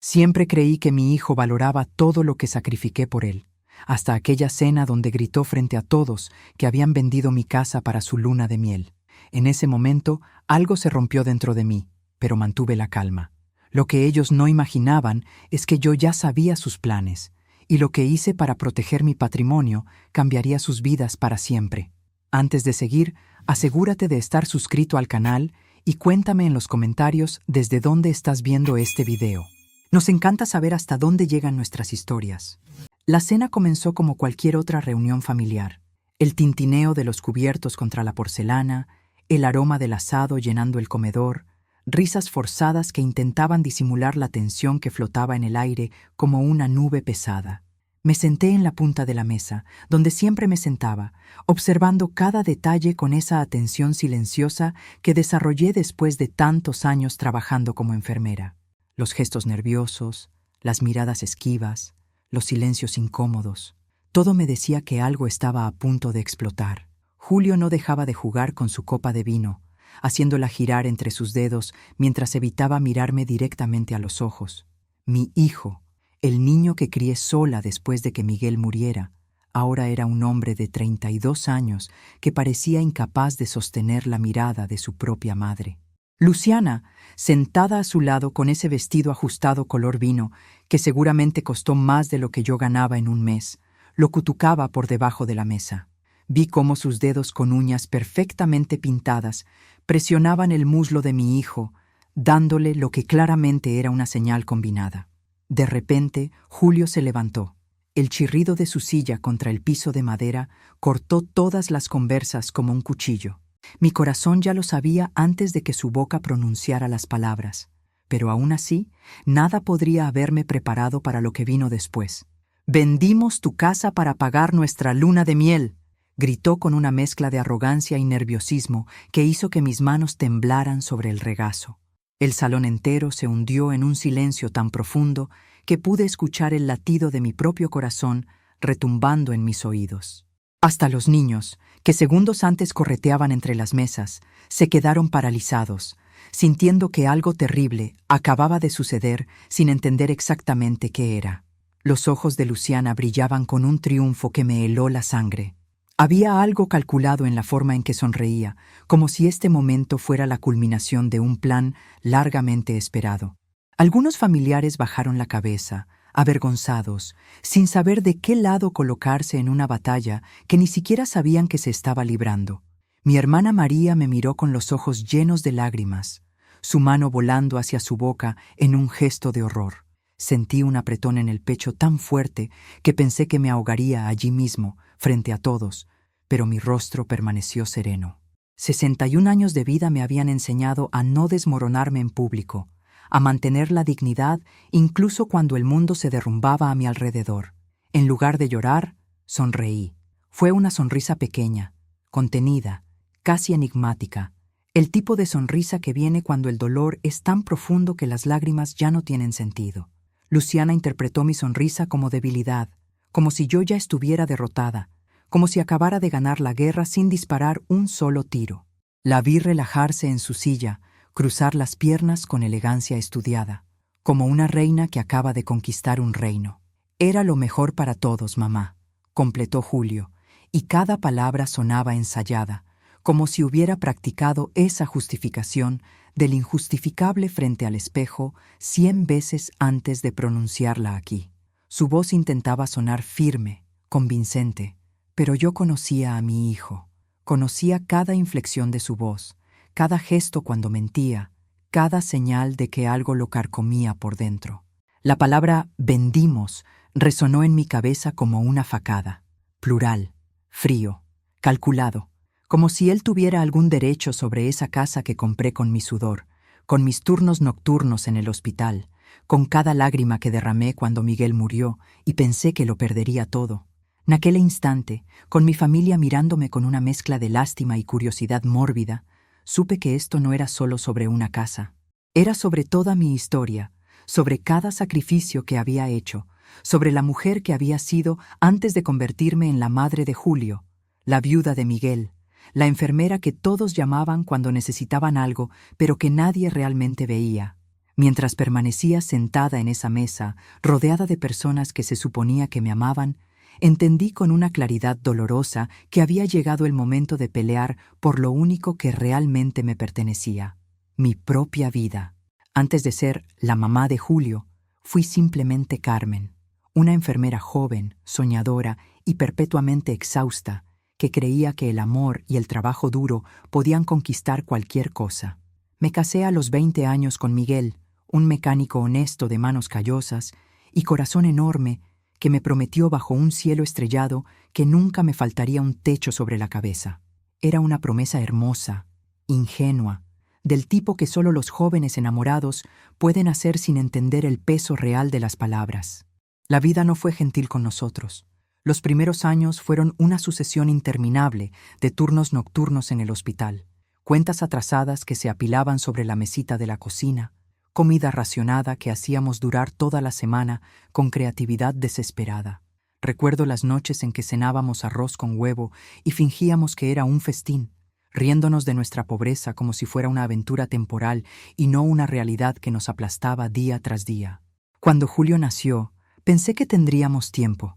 Siempre creí que mi hijo valoraba todo lo que sacrifiqué por él, hasta aquella cena donde gritó frente a todos que habían vendido mi casa para su luna de miel. En ese momento, algo se rompió dentro de mí, pero mantuve la calma. Lo que ellos no imaginaban es que yo ya sabía sus planes, y lo que hice para proteger mi patrimonio cambiaría sus vidas para siempre. Antes de seguir, asegúrate de estar suscrito al canal y cuéntame en los comentarios desde dónde estás viendo este video. Nos encanta saber hasta dónde llegan nuestras historias. La cena comenzó como cualquier otra reunión familiar. El tintineo de los cubiertos contra la porcelana, el aroma del asado llenando el comedor, risas forzadas que intentaban disimular la tensión que flotaba en el aire como una nube pesada. Me senté en la punta de la mesa, donde siempre me sentaba, observando cada detalle con esa atención silenciosa que desarrollé después de tantos años trabajando como enfermera. Los gestos nerviosos, las miradas esquivas, los silencios incómodos. Todo me decía que algo estaba a punto de explotar. Julio no dejaba de jugar con su copa de vino, haciéndola girar entre sus dedos mientras evitaba mirarme directamente a los ojos. Mi hijo, el niño que crié sola después de que Miguel muriera, ahora era un hombre de 32 años que parecía incapaz de sostener la mirada de su propia madre. Luciana, sentada a su lado con ese vestido ajustado color vino, que seguramente costó más de lo que yo ganaba en un mes, lo cutucaba por debajo de la mesa. Vi cómo sus dedos con uñas perfectamente pintadas presionaban el muslo de mi hijo, dándole lo que claramente era una señal combinada. De repente, Julio se levantó. El chirrido de su silla contra el piso de madera cortó todas las conversas como un cuchillo. Mi corazón ya lo sabía antes de que su boca pronunciara las palabras, pero aún así, nada podría haberme preparado para lo que vino después. «Vendimos tu casa para pagar nuestra luna de miel», gritó con una mezcla de arrogancia y nerviosismo que hizo que mis manos temblaran sobre el regazo. El salón entero se hundió en un silencio tan profundo que pude escuchar el latido de mi propio corazón retumbando en mis oídos. Hasta los niños, que segundos antes correteaban entre las mesas, se quedaron paralizados, sintiendo que algo terrible acababa de suceder sin entender exactamente qué era. Los ojos de Luciana brillaban con un triunfo que me heló la sangre. Había algo calculado en la forma en que sonreía, como si este momento fuera la culminación de un plan largamente esperado. Algunos familiares bajaron la cabeza, avergonzados, sin saber de qué lado colocarse en una batalla que ni siquiera sabían que se estaba librando. Mi hermana María me miró con los ojos llenos de lágrimas, su mano volando hacia su boca en un gesto de horror. Sentí un apretón en el pecho tan fuerte que pensé que me ahogaría allí mismo, frente a todos, pero mi rostro permaneció sereno. 61 años de vida me habían enseñado a no desmoronarme en público, a mantener la dignidad incluso cuando el mundo se derrumbaba a mi alrededor. En lugar de llorar, sonreí. Fue una sonrisa pequeña, contenida, casi enigmática, el tipo de sonrisa que viene cuando el dolor es tan profundo que las lágrimas ya no tienen sentido. Luciana interpretó mi sonrisa como debilidad, como si yo ya estuviera derrotada, como si acabara de ganar la guerra sin disparar un solo tiro. La vi relajarse en su silla, cruzar las piernas con elegancia estudiada, como una reina que acaba de conquistar un reino. «Era lo mejor para todos, mamá», completó Julio, y cada palabra sonaba ensayada, como si hubiera practicado esa justificación del injustificable frente al espejo 100 veces antes de pronunciarla aquí. Su voz intentaba sonar firme, convincente, pero yo conocía a mi hijo, conocía cada inflexión de su voz, cada gesto cuando mentía, cada señal de que algo lo carcomía por dentro. La palabra «vendimos» resonó en mi cabeza como una facada, plural, frío, calculado, como si él tuviera algún derecho sobre esa casa que compré con mi sudor, con mis turnos nocturnos en el hospital, con cada lágrima que derramé cuando Miguel murió y pensé que lo perdería todo. En aquel instante, con mi familia mirándome con una mezcla de lástima y curiosidad mórbida, supe que esto no era solo sobre una casa. Era sobre toda mi historia, sobre cada sacrificio que había hecho, sobre la mujer que había sido antes de convertirme en la madre de Julio, la viuda de Miguel, la enfermera que todos llamaban cuando necesitaban algo, pero que nadie realmente veía. Mientras permanecía sentada en esa mesa, rodeada de personas que se suponía que me amaban, entendí con una claridad dolorosa que había llegado el momento de pelear por lo único que realmente me pertenecía, mi propia vida. Antes de ser la mamá de Julio, fui simplemente Carmen, una enfermera joven, soñadora y perpetuamente exhausta, que creía que el amor y el trabajo duro podían conquistar cualquier cosa. Me casé a los 20 años con Miguel, un mecánico honesto de manos callosas y corazón enorme que me prometió bajo un cielo estrellado que nunca me faltaría un techo sobre la cabeza. Era una promesa hermosa, ingenua, del tipo que solo los jóvenes enamorados pueden hacer sin entender el peso real de las palabras. La vida no fue gentil con nosotros. Los primeros años fueron una sucesión interminable de turnos nocturnos en el hospital, cuentas atrasadas que se apilaban sobre la mesita de la cocina, comida racionada que hacíamos durar toda la semana con creatividad desesperada. Recuerdo las noches en que cenábamos arroz con huevo y fingíamos que era un festín, riéndonos de nuestra pobreza como si fuera una aventura temporal y no una realidad que nos aplastaba día tras día. Cuando Julio nació, pensé que tendríamos tiempo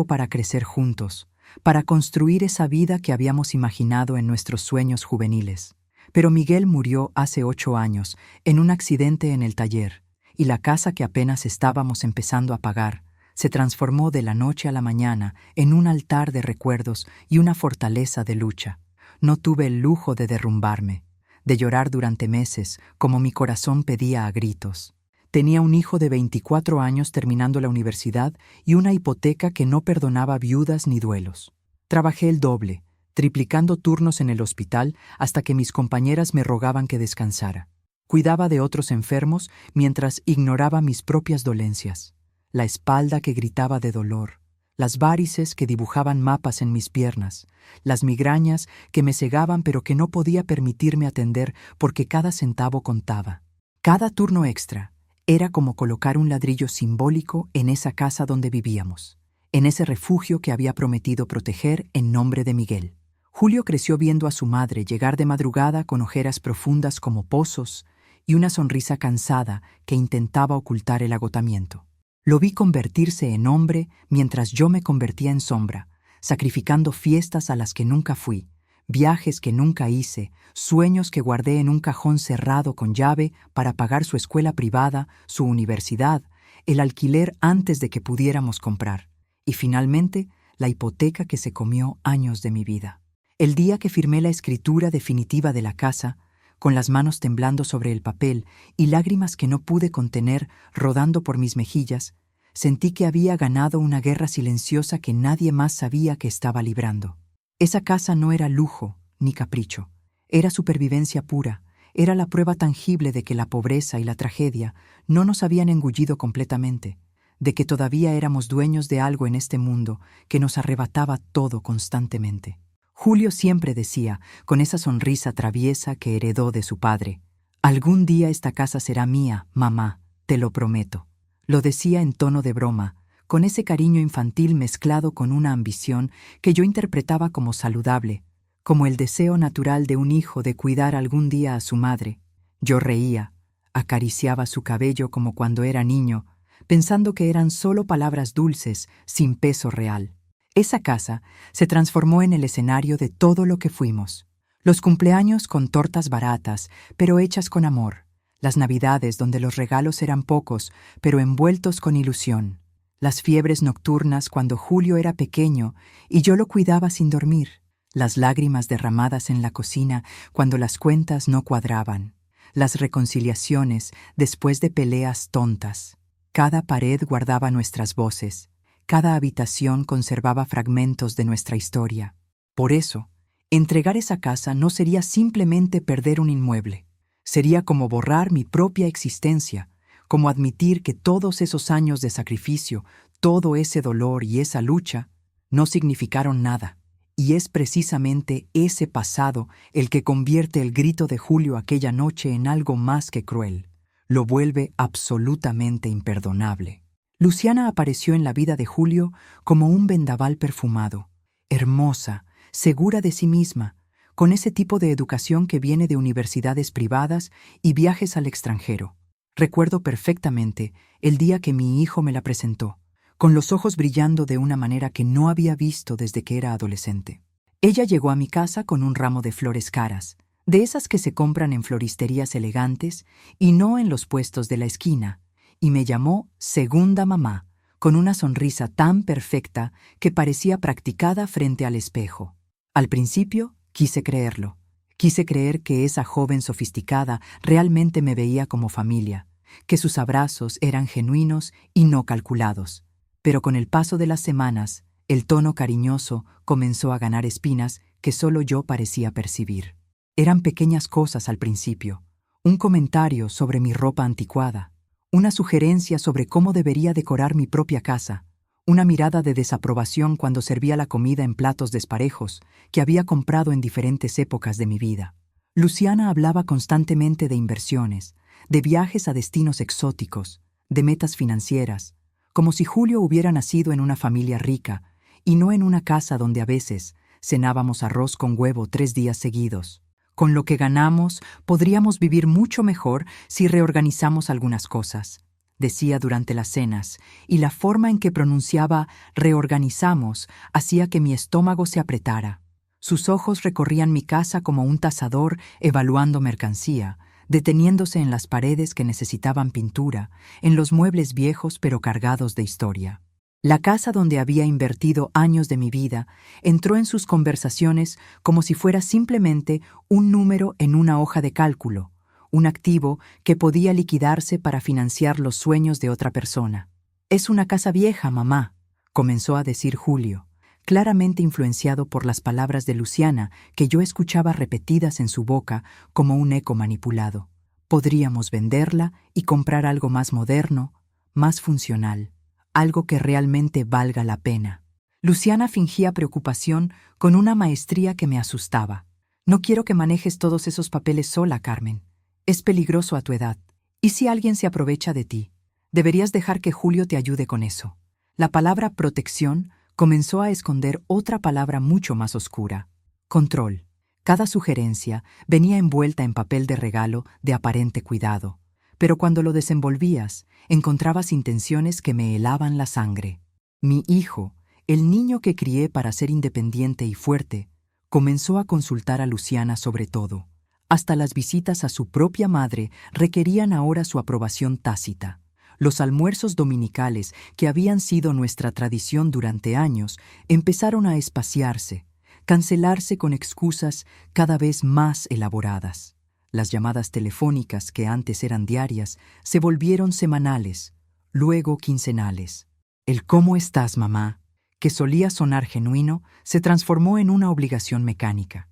para crecer juntos, para construir esa vida que habíamos imaginado en nuestros sueños juveniles. Pero Miguel murió hace 8 años en un accidente en el taller, y la casa que apenas estábamos empezando a pagar se transformó de la noche a la mañana en un altar de recuerdos y una fortaleza de lucha. No tuve el lujo de derrumbarme, de llorar durante meses como mi corazón pedía a gritos. Tenía un hijo de 24 años terminando la universidad y una hipoteca que no perdonaba viudas ni duelos. Trabajé el doble, triplicando turnos en el hospital hasta que mis compañeras me rogaban que descansara. Cuidaba de otros enfermos mientras ignoraba mis propias dolencias. La espalda que gritaba de dolor, las varices que dibujaban mapas en mis piernas, las migrañas que me cegaban pero que no podía permitirme atender porque cada centavo contaba. Cada turno extra era como colocar un ladrillo simbólico en esa casa donde vivíamos, en ese refugio que había prometido proteger en nombre de Miguel. Julio creció viendo a su madre llegar de madrugada con ojeras profundas como pozos y una sonrisa cansada que intentaba ocultar el agotamiento. Lo vi convertirse en hombre mientras yo me convertía en sombra, sacrificando fiestas a las que nunca fui, viajes que nunca hice, sueños que guardé en un cajón cerrado con llave para pagar su escuela privada, su universidad, el alquiler antes de que pudiéramos comprar, y finalmente la hipoteca que se comió años de mi vida. El día que firmé la escritura definitiva de la casa, con las manos temblando sobre el papel y lágrimas que no pude contener rodando por mis mejillas, sentí que había ganado una guerra silenciosa que nadie más sabía que estaba librando. Esa casa no era lujo ni capricho, era supervivencia pura, era la prueba tangible de que la pobreza y la tragedia no nos habían engullido completamente, de que todavía éramos dueños de algo en este mundo que nos arrebataba todo constantemente. Julio siempre decía, con esa sonrisa traviesa que heredó de su padre, «Algún día esta casa será mía, mamá, te lo prometo». Lo decía en tono de broma, con ese cariño infantil mezclado con una ambición que yo interpretaba como saludable, como el deseo natural de un hijo de cuidar algún día a su madre. Yo reía, acariciaba su cabello como cuando era niño, pensando que eran solo palabras dulces, sin peso real. Esa casa se transformó en el escenario de todo lo que fuimos. Los cumpleaños con tortas baratas, pero hechas con amor. Las navidades donde los regalos eran pocos, pero envueltos con ilusión. Las fiebres nocturnas cuando Julio era pequeño y yo lo cuidaba sin dormir. Las lágrimas derramadas en la cocina cuando las cuentas no cuadraban. Las reconciliaciones después de peleas tontas. Cada pared guardaba nuestras voces. Cada habitación conservaba fragmentos de nuestra historia. Por eso, entregar esa casa no sería simplemente perder un inmueble. Sería como borrar mi propia existencia, como admitir que todos esos años de sacrificio, todo ese dolor y esa lucha, no significaron nada. Y es precisamente ese pasado el que convierte el grito de Julio aquella noche en algo más que cruel. Lo vuelve absolutamente imperdonable. Luciana apareció en la vida de Julio como un vendaval perfumado, hermosa, segura de sí misma, con ese tipo de educación que viene de universidades privadas y viajes al extranjero. Recuerdo perfectamente el día que mi hijo me la presentó, con los ojos brillando de una manera que no había visto desde que era adolescente. Ella llegó a mi casa con un ramo de flores caras, de esas que se compran en floristerías elegantes y no en los puestos de la esquina, y me llamó segunda mamá, con una sonrisa tan perfecta que parecía practicada frente al espejo. Al principio quise creerlo. Quise creer que esa joven sofisticada realmente me veía como familia, que sus abrazos eran genuinos y no calculados. Pero con el paso de las semanas, el tono cariñoso comenzó a ganar espinas que solo yo parecía percibir. Eran pequeñas cosas al principio, un comentario sobre mi ropa anticuada, una sugerencia sobre cómo debería decorar mi propia casa, una mirada de desaprobación cuando servía la comida en platos desparejos que había comprado en diferentes épocas de mi vida. Luciana hablaba constantemente de inversiones, de viajes a destinos exóticos, de metas financieras, como si Julio hubiera nacido en una familia rica y no en una casa donde a veces cenábamos arroz con huevo 3 días seguidos. Con lo que ganamos, podríamos vivir mucho mejor si reorganizamos algunas cosas, decía durante las cenas, y la forma en que pronunciaba reorganizamos hacía que mi estómago se apretara. Sus ojos recorrían mi casa como un tasador evaluando mercancía, deteniéndose en las paredes que necesitaban pintura, en los muebles viejos pero cargados de historia. La casa donde había invertido años de mi vida entró en sus conversaciones como si fuera simplemente un número en una hoja de cálculo, un activo que podía liquidarse para financiar los sueños de otra persona. «Es una casa vieja, mamá», comenzó a decir Julio, claramente influenciado por las palabras de Luciana que yo escuchaba repetidas en su boca como un eco manipulado. «Podríamos venderla y comprar algo más moderno, más funcional, algo que realmente valga la pena». Luciana fingía preocupación con una maestría que me asustaba. «No quiero que manejes todos esos papeles sola, Carmen. Es peligroso a tu edad. ¿Y si alguien se aprovecha de ti? Deberías dejar que Julio te ayude con eso». La palabra protección comenzó a esconder otra palabra mucho más oscura: control. Cada sugerencia venía envuelta en papel de regalo de aparente cuidado, pero cuando lo desenvolvías, encontrabas intenciones que me helaban la sangre. Mi hijo, el niño que crié para ser independiente y fuerte, comenzó a consultar a Luciana sobre todo. Hasta las visitas a su propia madre requerían ahora su aprobación tácita. Los almuerzos dominicales, que habían sido nuestra tradición durante años, empezaron a espaciarse, cancelarse con excusas cada vez más elaboradas. Las llamadas telefónicas, que antes eran diarias, se volvieron semanales, luego quincenales. El «¿Cómo estás, mamá?», que solía sonar genuino, se transformó en una obligación mecánica,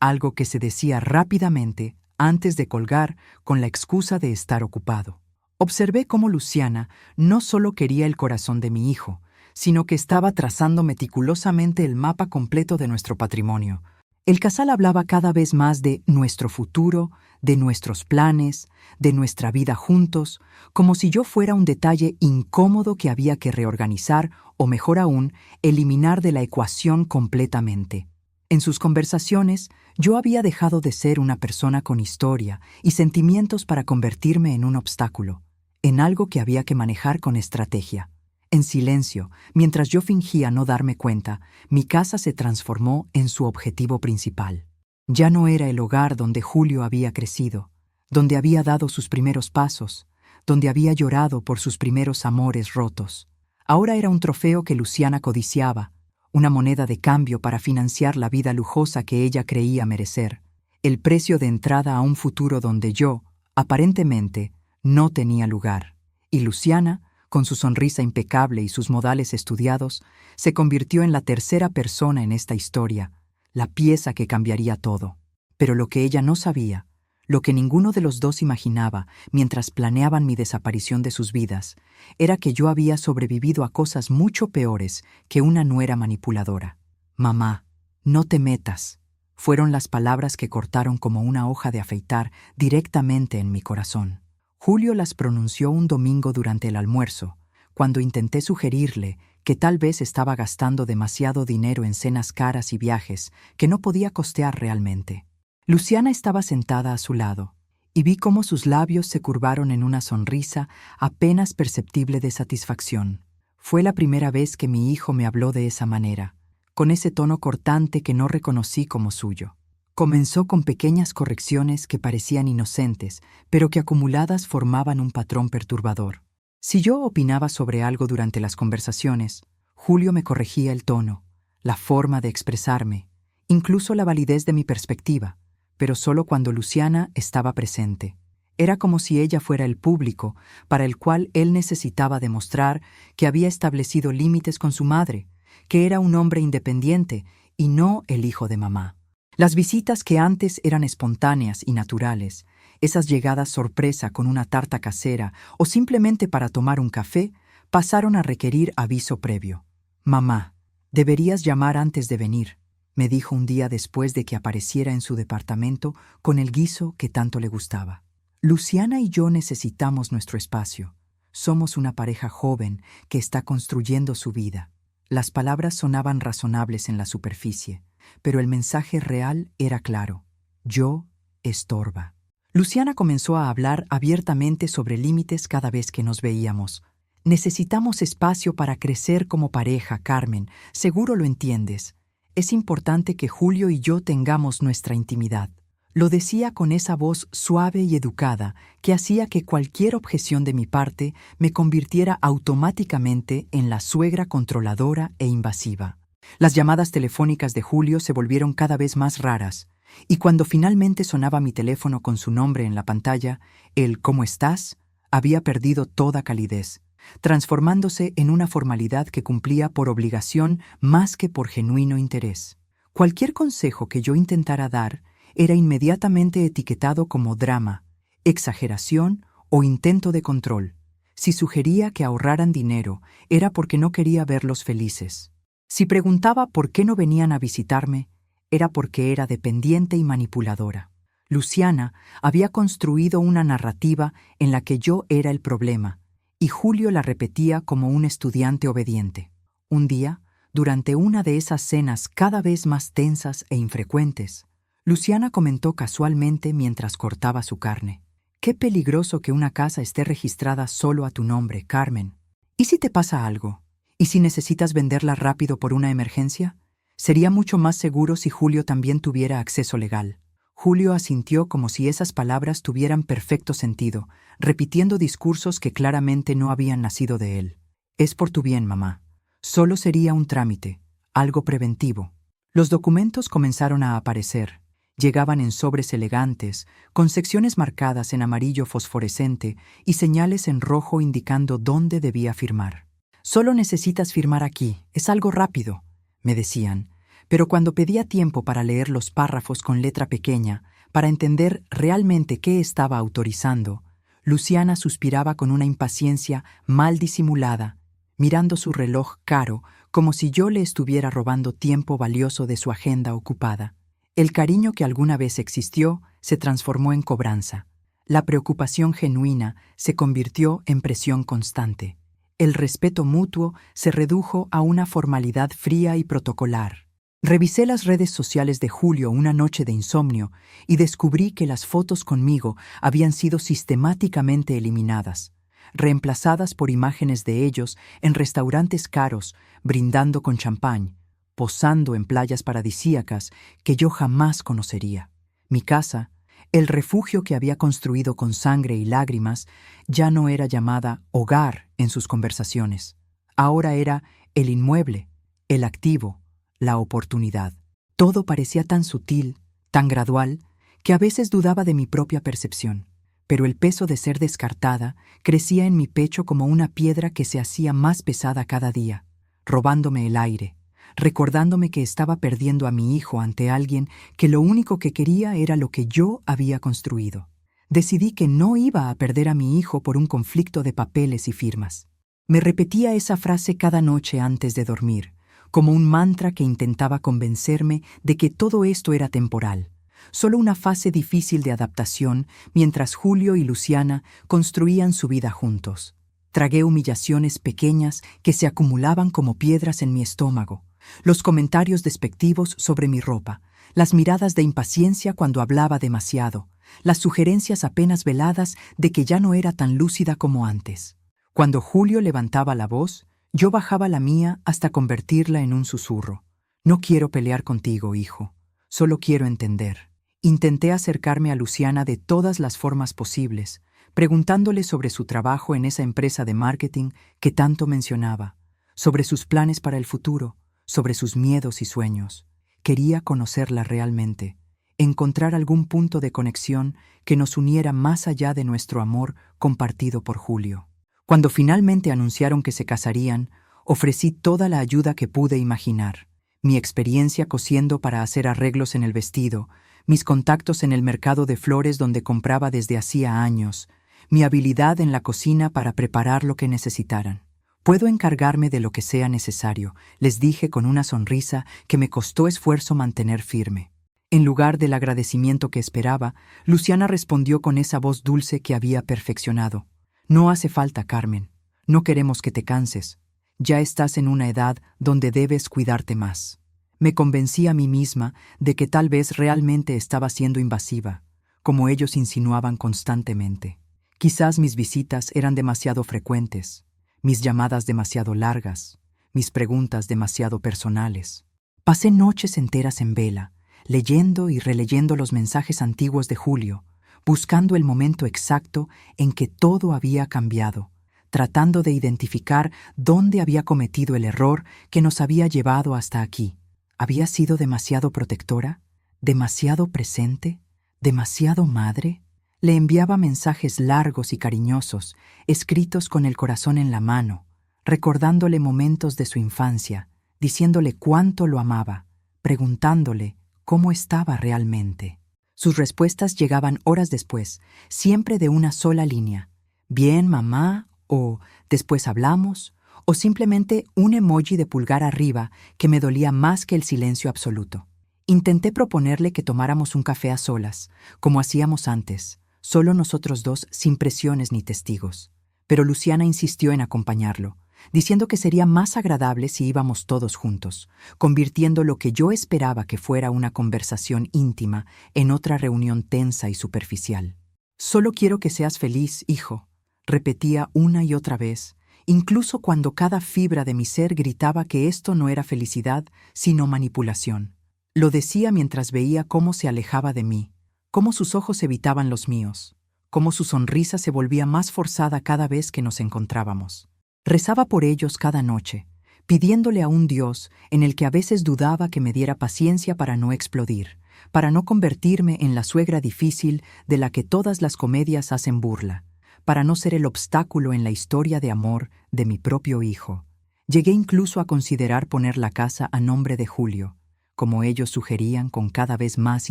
algo que se decía rápidamente antes de colgar con la excusa de estar ocupado. Observé cómo Luciana no solo quería el corazón de mi hijo, sino que estaba trazando meticulosamente el mapa completo de nuestro patrimonio. El casal hablaba cada vez más de nuestro futuro, de nuestros planes, de nuestra vida juntos, como si yo fuera un detalle incómodo que había que reorganizar o, mejor aún, eliminar de la ecuación completamente. En sus conversaciones, yo había dejado de ser una persona con historia y sentimientos para convertirme en un obstáculo, en algo que había que manejar con estrategia. En silencio, mientras yo fingía no darme cuenta, mi casa se transformó en su objetivo principal. Ya no era el hogar donde Julio había crecido, donde había dado sus primeros pasos, donde había llorado por sus primeros amores rotos. Ahora era un trofeo que Luciana codiciaba, una moneda de cambio para financiar la vida lujosa que ella creía merecer, el precio de entrada a un futuro donde yo, aparentemente, no tenía lugar. Y Luciana, con su sonrisa impecable y sus modales estudiados, se convirtió en la tercera persona en esta historia, la pieza que cambiaría todo. Pero lo que ella no sabía, lo que ninguno de los dos imaginaba mientras planeaban mi desaparición de sus vidas, era que yo había sobrevivido a cosas mucho peores que una nuera manipuladora. «Mamá, no te metas», fueron las palabras que cortaron como una hoja de afeitar directamente en mi corazón. Julio las pronunció un domingo durante el almuerzo, cuando intenté sugerirle que tal vez estaba gastando demasiado dinero en cenas caras y viajes que no podía costear realmente. Luciana estaba sentada a su lado, y vi cómo sus labios se curvaron en una sonrisa apenas perceptible de satisfacción. Fue la primera vez que mi hijo me habló de esa manera, con ese tono cortante que no reconocí como suyo. Comenzó con pequeñas correcciones que parecían inocentes, pero que acumuladas formaban un patrón perturbador. Si yo opinaba sobre algo durante las conversaciones, Julio me corregía el tono, la forma de expresarme, incluso la validez de mi perspectiva, pero solo cuando Luciana estaba presente. Era como si ella fuera el público para el cual él necesitaba demostrar que había establecido límites con su madre, que era un hombre independiente y no el hijo de mamá. Las visitas que antes eran espontáneas y naturales, esas llegadas sorpresa con una tarta casera o simplemente para tomar un café, pasaron a requerir aviso previo. «Mamá, deberías llamar antes de venir», me dijo un día después de que apareciera en su departamento con el guiso que tanto le gustaba. Luciana y yo necesitamos nuestro espacio. Somos una pareja joven que está construyendo su vida. Las palabras sonaban razonables en la superficie, pero el mensaje real era claro. Yo estorba. Luciana comenzó a hablar abiertamente sobre límites cada vez que nos veíamos. Necesitamos espacio para crecer como pareja, Carmen. Seguro lo entiendes. Es importante que Julio y yo tengamos nuestra intimidad. Lo decía con esa voz suave y educada que hacía que cualquier objeción de mi parte me convirtiera automáticamente en la suegra controladora e invasiva. Las llamadas telefónicas de Julio se volvieron cada vez más raras, y cuando finalmente sonaba mi teléfono con su nombre en la pantalla, el «¿Cómo estás?», había perdido toda calidez, transformándose en una formalidad que cumplía por obligación más que por genuino interés. Cualquier consejo que yo intentara dar era inmediatamente etiquetado como drama, exageración o intento de control. Si sugería que ahorraran dinero, era porque no quería verlos felices. Si preguntaba por qué no venían a visitarme, era porque era dependiente y manipuladora. Luciana había construido una narrativa en la que yo era el problema, y Julio la repetía como un estudiante obediente. Un día, durante una de esas cenas cada vez más tensas e infrecuentes, Luciana comentó casualmente mientras cortaba su carne: «Qué peligroso que una casa esté registrada solo a tu nombre, Carmen. ¿Y si te pasa algo? ¿Y si necesitas venderla rápido por una emergencia? Sería mucho más seguro si Julio también tuviera acceso legal». Julio asintió como si esas palabras tuvieran perfecto sentido, repitiendo discursos que claramente no habían nacido de él. «Es por tu bien, mamá. Solo sería un trámite, algo preventivo». Los documentos comenzaron a aparecer. Llegaban en sobres elegantes, con secciones marcadas en amarillo fosforescente y señales en rojo indicando dónde debía firmar. «Solo necesitas firmar aquí, es algo rápido», me decían, pero cuando pedía tiempo para leer los párrafos con letra pequeña, para entender realmente qué estaba autorizando, Luciana suspiraba con una impaciencia mal disimulada, mirando su reloj caro como si yo le estuviera robando tiempo valioso de su agenda ocupada. El cariño que alguna vez existió se transformó en cobranza. La preocupación genuina se convirtió en presión constante. El respeto mutuo se redujo a una formalidad fría y protocolar. Revisé las redes sociales de Julio una noche de insomnio y descubrí que las fotos conmigo habían sido sistemáticamente eliminadas, reemplazadas por imágenes de ellos en restaurantes caros, brindando con champán, posando en playas paradisíacas que yo jamás conocería. Mi casa, el refugio que había construido con sangre y lágrimas, ya no era llamada hogar en sus conversaciones. Ahora era el inmueble, el activo, la oportunidad. Todo parecía tan sutil, tan gradual, que a veces dudaba de mi propia percepción. Pero el peso de ser descartada crecía en mi pecho como una piedra que se hacía más pesada cada día, robándome el aire, recordándome que estaba perdiendo a mi hijo ante alguien que lo único que quería era lo que yo había construido. Decidí que no iba a perder a mi hijo por un conflicto de papeles y firmas. Me repetía esa frase cada noche antes de dormir, como un mantra que intentaba convencerme de que todo esto era temporal, solo una fase difícil de adaptación mientras Julio y Luciana construían su vida juntos. Tragué humillaciones pequeñas que se acumulaban como piedras en mi estómago, los comentarios despectivos sobre mi ropa, las miradas de impaciencia cuando hablaba demasiado, las sugerencias apenas veladas de que ya no era tan lúcida como antes. Cuando Julio levantaba la voz, yo bajaba la mía hasta convertirla en un susurro. No quiero pelear contigo, hijo. Solo quiero entender. Intenté acercarme a Luciana de todas las formas posibles, preguntándole sobre su trabajo en esa empresa de marketing que tanto mencionaba, sobre sus planes para el futuro, sobre sus miedos y sueños. Quería conocerla realmente, encontrar algún punto de conexión que nos uniera más allá de nuestro amor compartido por Julio. Cuando finalmente anunciaron que se casarían, ofrecí toda la ayuda que pude imaginar. Mi experiencia cosiendo para hacer arreglos en el vestido, mis contactos en el mercado de flores donde compraba desde hacía años, mi habilidad en la cocina para preparar lo que necesitaran. Puedo encargarme de lo que sea necesario, les dije con una sonrisa que me costó esfuerzo mantener firme. En lugar del agradecimiento que esperaba, Luciana respondió con esa voz dulce que había perfeccionado. No hace falta, Carmen. No queremos que te canses. Ya estás en una edad donde debes cuidarte más. Me convencí a mí misma de que tal vez realmente estaba siendo invasiva, como ellos insinuaban constantemente. Quizás mis visitas eran demasiado frecuentes, mis llamadas demasiado largas, mis preguntas demasiado personales. Pasé noches enteras en vela, leyendo y releyendo los mensajes antiguos de Julio, buscando el momento exacto en que todo había cambiado, tratando de identificar dónde había cometido el error que nos había llevado hasta aquí. ¿Había sido demasiado protectora? ¿Demasiado presente? ¿Demasiado madre? Le enviaba mensajes largos y cariñosos, escritos con el corazón en la mano, recordándole momentos de su infancia, diciéndole cuánto lo amaba, preguntándole cómo estaba realmente. Sus respuestas llegaban horas después, siempre de una sola línea. «Bien, mamá», o «después hablamos», o simplemente un emoji de pulgar arriba que me dolía más que el silencio absoluto. Intenté proponerle que tomáramos un café a solas, como hacíamos antes, solo nosotros dos sin presiones ni testigos. Pero Luciana insistió en acompañarlo, diciendo que sería más agradable si íbamos todos juntos, convirtiendo lo que yo esperaba que fuera una conversación íntima en otra reunión tensa y superficial. «Solo quiero que seas feliz, hijo», repetía una y otra vez, incluso cuando cada fibra de mi ser gritaba que esto no era felicidad, sino manipulación. Lo decía mientras veía cómo se alejaba de mí, cómo sus ojos evitaban los míos, cómo su sonrisa se volvía más forzada cada vez que nos encontrábamos. Rezaba por ellos cada noche, pidiéndole a un Dios en el que a veces dudaba que me diera paciencia para no explodir, para no convertirme en la suegra difícil de la que todas las comedias hacen burla, para no ser el obstáculo en la historia de amor de mi propio hijo. Llegué incluso a considerar poner la casa a nombre de Julio, como ellos sugerían con cada vez más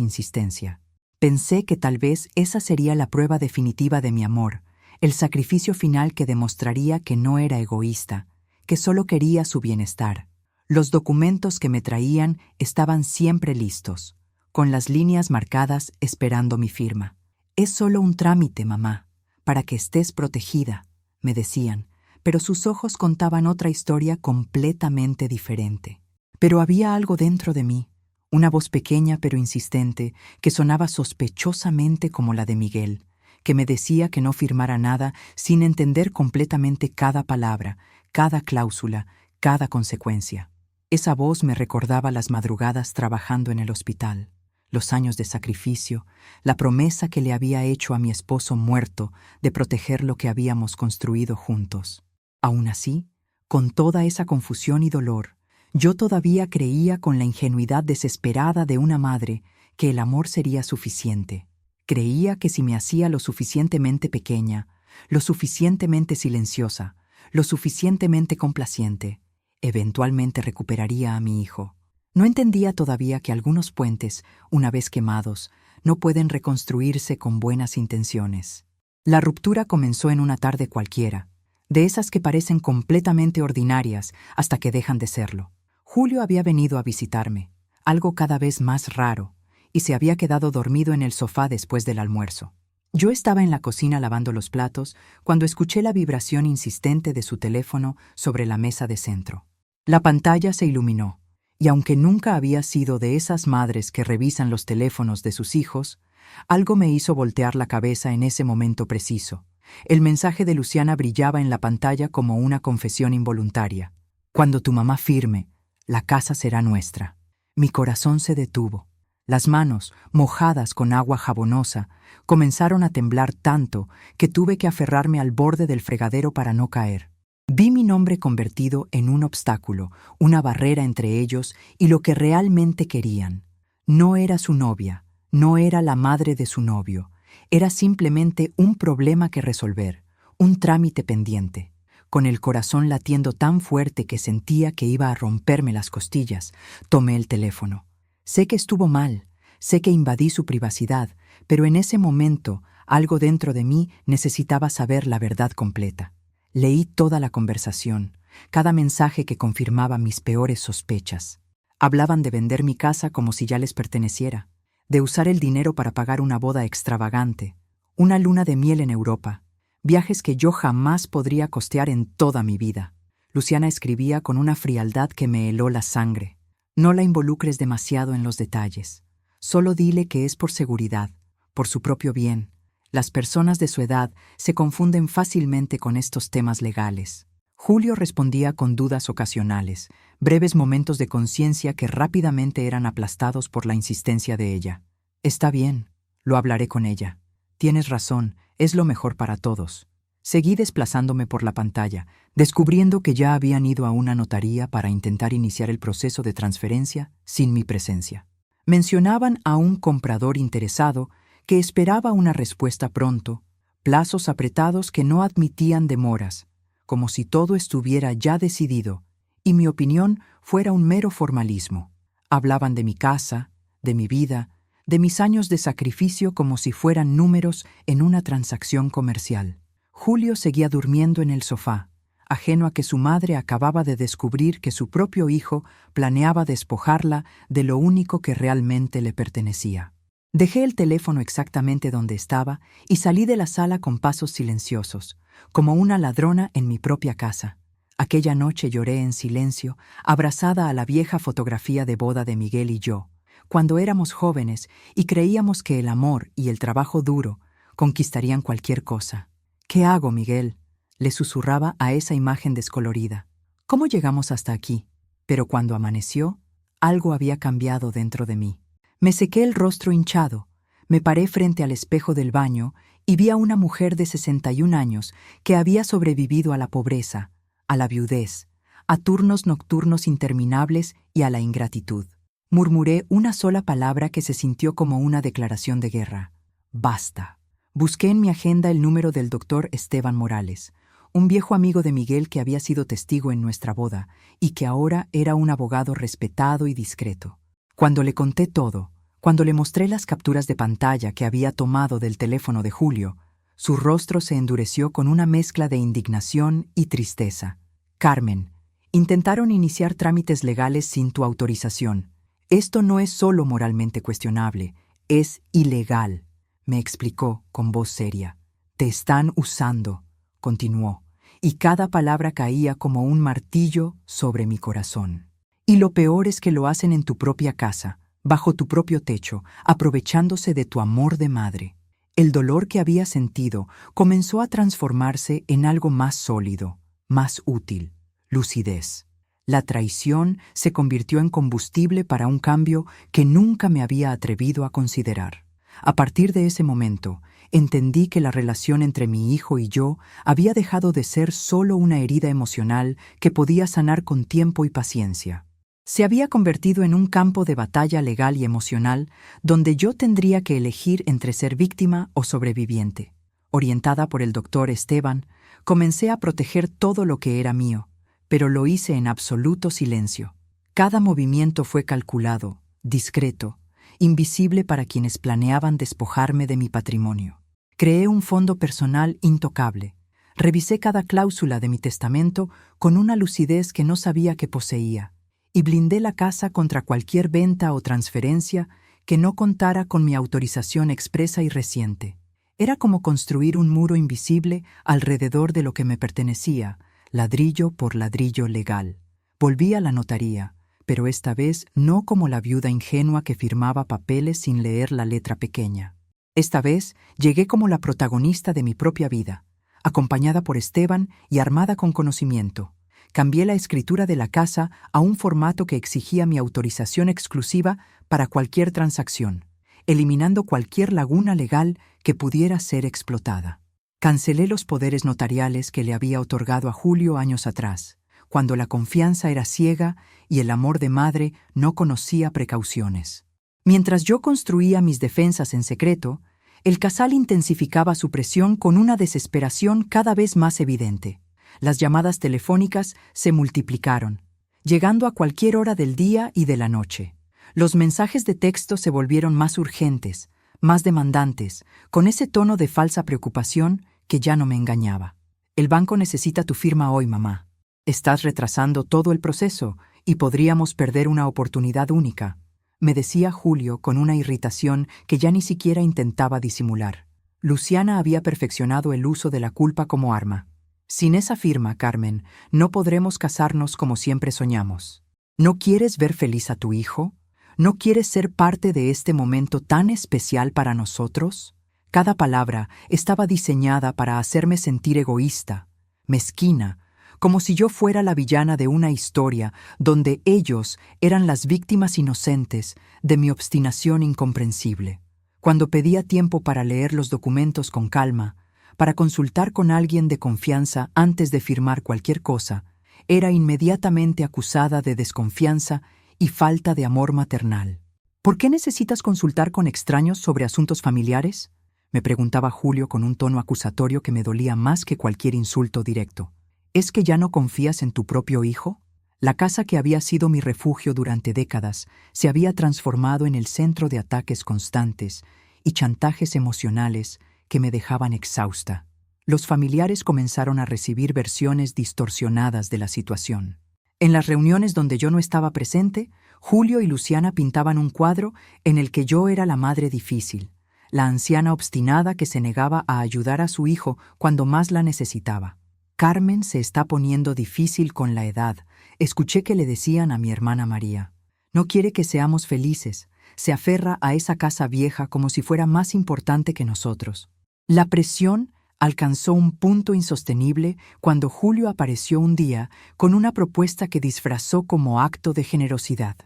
insistencia. Pensé que tal vez esa sería la prueba definitiva de mi amor, el sacrificio final que demostraría que no era egoísta, que solo quería su bienestar. Los documentos que me traían estaban siempre listos, con las líneas marcadas esperando mi firma. «Es solo un trámite, mamá, para que estés protegida», me decían, pero sus ojos contaban otra historia completamente diferente. Pero había algo dentro de mí, una voz pequeña pero insistente, que sonaba sospechosamente como la de Miguel, que me decía que no firmara nada sin entender completamente cada palabra, cada cláusula, cada consecuencia. Esa voz me recordaba las madrugadas trabajando en el hospital, los años de sacrificio, la promesa que le había hecho a mi esposo muerto de proteger lo que habíamos construido juntos. Aún así, con toda esa confusión y dolor, yo todavía creía con la ingenuidad desesperada de una madre que el amor sería suficiente. Creía que si me hacía lo suficientemente pequeña, lo suficientemente silenciosa, lo suficientemente complaciente, eventualmente recuperaría a mi hijo. No entendía todavía que algunos puentes, una vez quemados, no pueden reconstruirse con buenas intenciones. La ruptura comenzó en una tarde cualquiera, de esas que parecen completamente ordinarias hasta que dejan de serlo. Julio había venido a visitarme, algo cada vez más raro, y se había quedado dormido en el sofá después del almuerzo. Yo estaba en la cocina lavando los platos cuando escuché la vibración insistente de su teléfono sobre la mesa de centro. La pantalla se iluminó, y aunque nunca había sido de esas madres que revisan los teléfonos de sus hijos, Algo me hizo voltear la cabeza en ese momento preciso. El mensaje de Luciana brillaba en la pantalla como una confesión involuntaria. Cuando tu mamá firme, la casa será nuestra. Mi corazón se detuvo. Las manos, mojadas con agua jabonosa, comenzaron a temblar tanto que tuve que aferrarme al borde del fregadero para no caer. Vi mi nombre convertido en un obstáculo, una barrera entre ellos y lo que realmente querían. No era su novia, no era la madre de su novio, era simplemente un problema que resolver, un trámite pendiente. Con el corazón latiendo tan fuerte que sentía que iba a romperme las costillas, tomé el teléfono. Sé que estuvo mal, sé que invadí su privacidad, pero en ese momento algo dentro de mí necesitaba saber la verdad completa. Leí toda la conversación, cada mensaje que confirmaba mis peores sospechas. Hablaban de vender mi casa como si ya les perteneciera, de usar el dinero para pagar una boda extravagante, una luna de miel en Europa, viajes que yo jamás podría costear en toda mi vida. Luciana escribía con una frialdad que me heló la sangre. No la involucres demasiado en los detalles. Solo dile que es por seguridad, por su propio bien. Las personas de su edad se confunden fácilmente con estos temas legales. Julio respondía con dudas ocasionales, breves momentos de conciencia que rápidamente eran aplastados por la insistencia de ella. Está bien, lo hablaré con ella. Tienes razón, es lo mejor para todos. Seguí desplazándome por la pantalla, descubriendo que ya habían ido a una notaría para intentar iniciar el proceso de transferencia sin mi presencia. Mencionaban a un comprador interesado que esperaba una respuesta pronto, plazos apretados que no admitían demoras, como si todo estuviera ya decidido y mi opinión fuera un mero formalismo. Hablaban de mi casa, de mi vida, de mis años de sacrificio como si fueran números en una transacción comercial. Julio seguía durmiendo en el sofá, ajeno a que su madre acababa de descubrir que su propio hijo planeaba despojarla de lo único que realmente le pertenecía. Dejé el teléfono exactamente donde estaba y salí de la sala con pasos silenciosos, como una ladrona en mi propia casa. Aquella noche lloré en silencio, abrazada a la vieja fotografía de boda de Miguel y yo, cuando éramos jóvenes y creíamos que el amor y el trabajo duro conquistarían cualquier cosa. «¿Qué hago, Miguel?», le susurraba a esa imagen descolorida. «¿Cómo llegamos hasta aquí?». Pero cuando amaneció, algo había cambiado dentro de mí. Me sequé el rostro hinchado, me paré frente al espejo del baño y vi a una mujer de 61 años que había sobrevivido a la pobreza, a la viudez, a turnos nocturnos interminables y a la ingratitud. Murmuré una sola palabra que se sintió como una declaración de guerra. «Basta». Busqué en mi agenda el número del doctor Esteban Morales, un viejo amigo de Miguel que había sido testigo en nuestra boda y que ahora era un abogado respetado y discreto. Cuando le conté todo, cuando le mostré las capturas de pantalla que había tomado del teléfono de Julio, su rostro se endureció con una mezcla de indignación y tristeza. «Carmen, intentaron iniciar trámites legales sin tu autorización. Esto no es solo moralmente cuestionable, es ilegal», me explicó con voz seria. «Te están usando», continuó, y cada palabra caía como un martillo sobre mi corazón. «Y lo peor es que lo hacen en tu propia casa, bajo tu propio techo, aprovechándose de tu amor de madre». El dolor que había sentido comenzó a transformarse en algo más sólido, más útil: lucidez. La traición se convirtió en combustible para un cambio que nunca me había atrevido a considerar. A partir de ese momento, entendí que la relación entre mi hijo y yo había dejado de ser solo una herida emocional que podía sanar con tiempo y paciencia. Se había convertido en un campo de batalla legal y emocional donde yo tendría que elegir entre ser víctima o sobreviviente. Orientada por el doctor Esteban, comencé a proteger todo lo que era mío, pero lo hice en absoluto silencio. Cada movimiento fue calculado, discreto, invisible para quienes planeaban despojarme de mi patrimonio. Creé un fondo personal intocable. Revisé cada cláusula de mi testamento con una lucidez que no sabía que poseía, y blindé la casa contra cualquier venta o transferencia que no contara con mi autorización expresa y reciente. Era como construir un muro invisible alrededor de lo que me pertenecía, ladrillo por ladrillo legal. Volví a la notaría, pero esta vez no como la viuda ingenua que firmaba papeles sin leer la letra pequeña. Esta vez llegué como la protagonista de mi propia vida, acompañada por Esteban y armada con conocimiento. Cambié la escritura de la casa a un formato que exigía mi autorización exclusiva para cualquier transacción, eliminando cualquier laguna legal que pudiera ser explotada. Cancelé los poderes notariales que le había otorgado a Julio años atrás, cuando la confianza era ciega y el amor de madre no conocía precauciones. Mientras yo construía mis defensas en secreto, el casal intensificaba su presión con una desesperación cada vez más evidente. Las llamadas telefónicas se multiplicaron, llegando a cualquier hora del día y de la noche. Los mensajes de texto se volvieron más urgentes, más demandantes, con ese tono de falsa preocupación que ya no me engañaba. El banco necesita tu firma hoy, mamá. Estás retrasando todo el proceso y podríamos perder una oportunidad única, me decía Julio con una irritación que ya ni siquiera intentaba disimular. Luciana había perfeccionado el uso de la culpa como arma. Sin esa firma, Carmen, no podremos casarnos como siempre soñamos. ¿No quieres ver feliz a tu hijo? ¿No quieres ser parte de este momento tan especial para nosotros? Cada palabra estaba diseñada para hacerme sentir egoísta, mezquina, como si yo fuera la villana de una historia donde ellos eran las víctimas inocentes de mi obstinación incomprensible. Cuando pedía tiempo para leer los documentos con calma, para consultar con alguien de confianza antes de firmar cualquier cosa, era inmediatamente acusada de desconfianza y falta de amor maternal. ¿Por qué necesitas consultar con extraños sobre asuntos familiares?, me preguntaba Julio con un tono acusatorio que me dolía más que cualquier insulto directo. ¿Es que ya no confías en tu propio hijo? La casa que había sido mi refugio durante décadas se había transformado en el centro de ataques constantes y chantajes emocionales que me dejaban exhausta. Los familiares comenzaron a recibir versiones distorsionadas de la situación. En las reuniones donde yo no estaba presente, Julio y Luciana pintaban un cuadro en el que yo era la madre difícil, la anciana obstinada que se negaba a ayudar a su hijo cuando más la necesitaba. Carmen se está poniendo difícil con la edad, escuché que le decían a mi hermana María. No quiere que seamos felices, se aferra a esa casa vieja como si fuera más importante que nosotros. La presión alcanzó un punto insostenible cuando Julio apareció un día con una propuesta que disfrazó como acto de generosidad.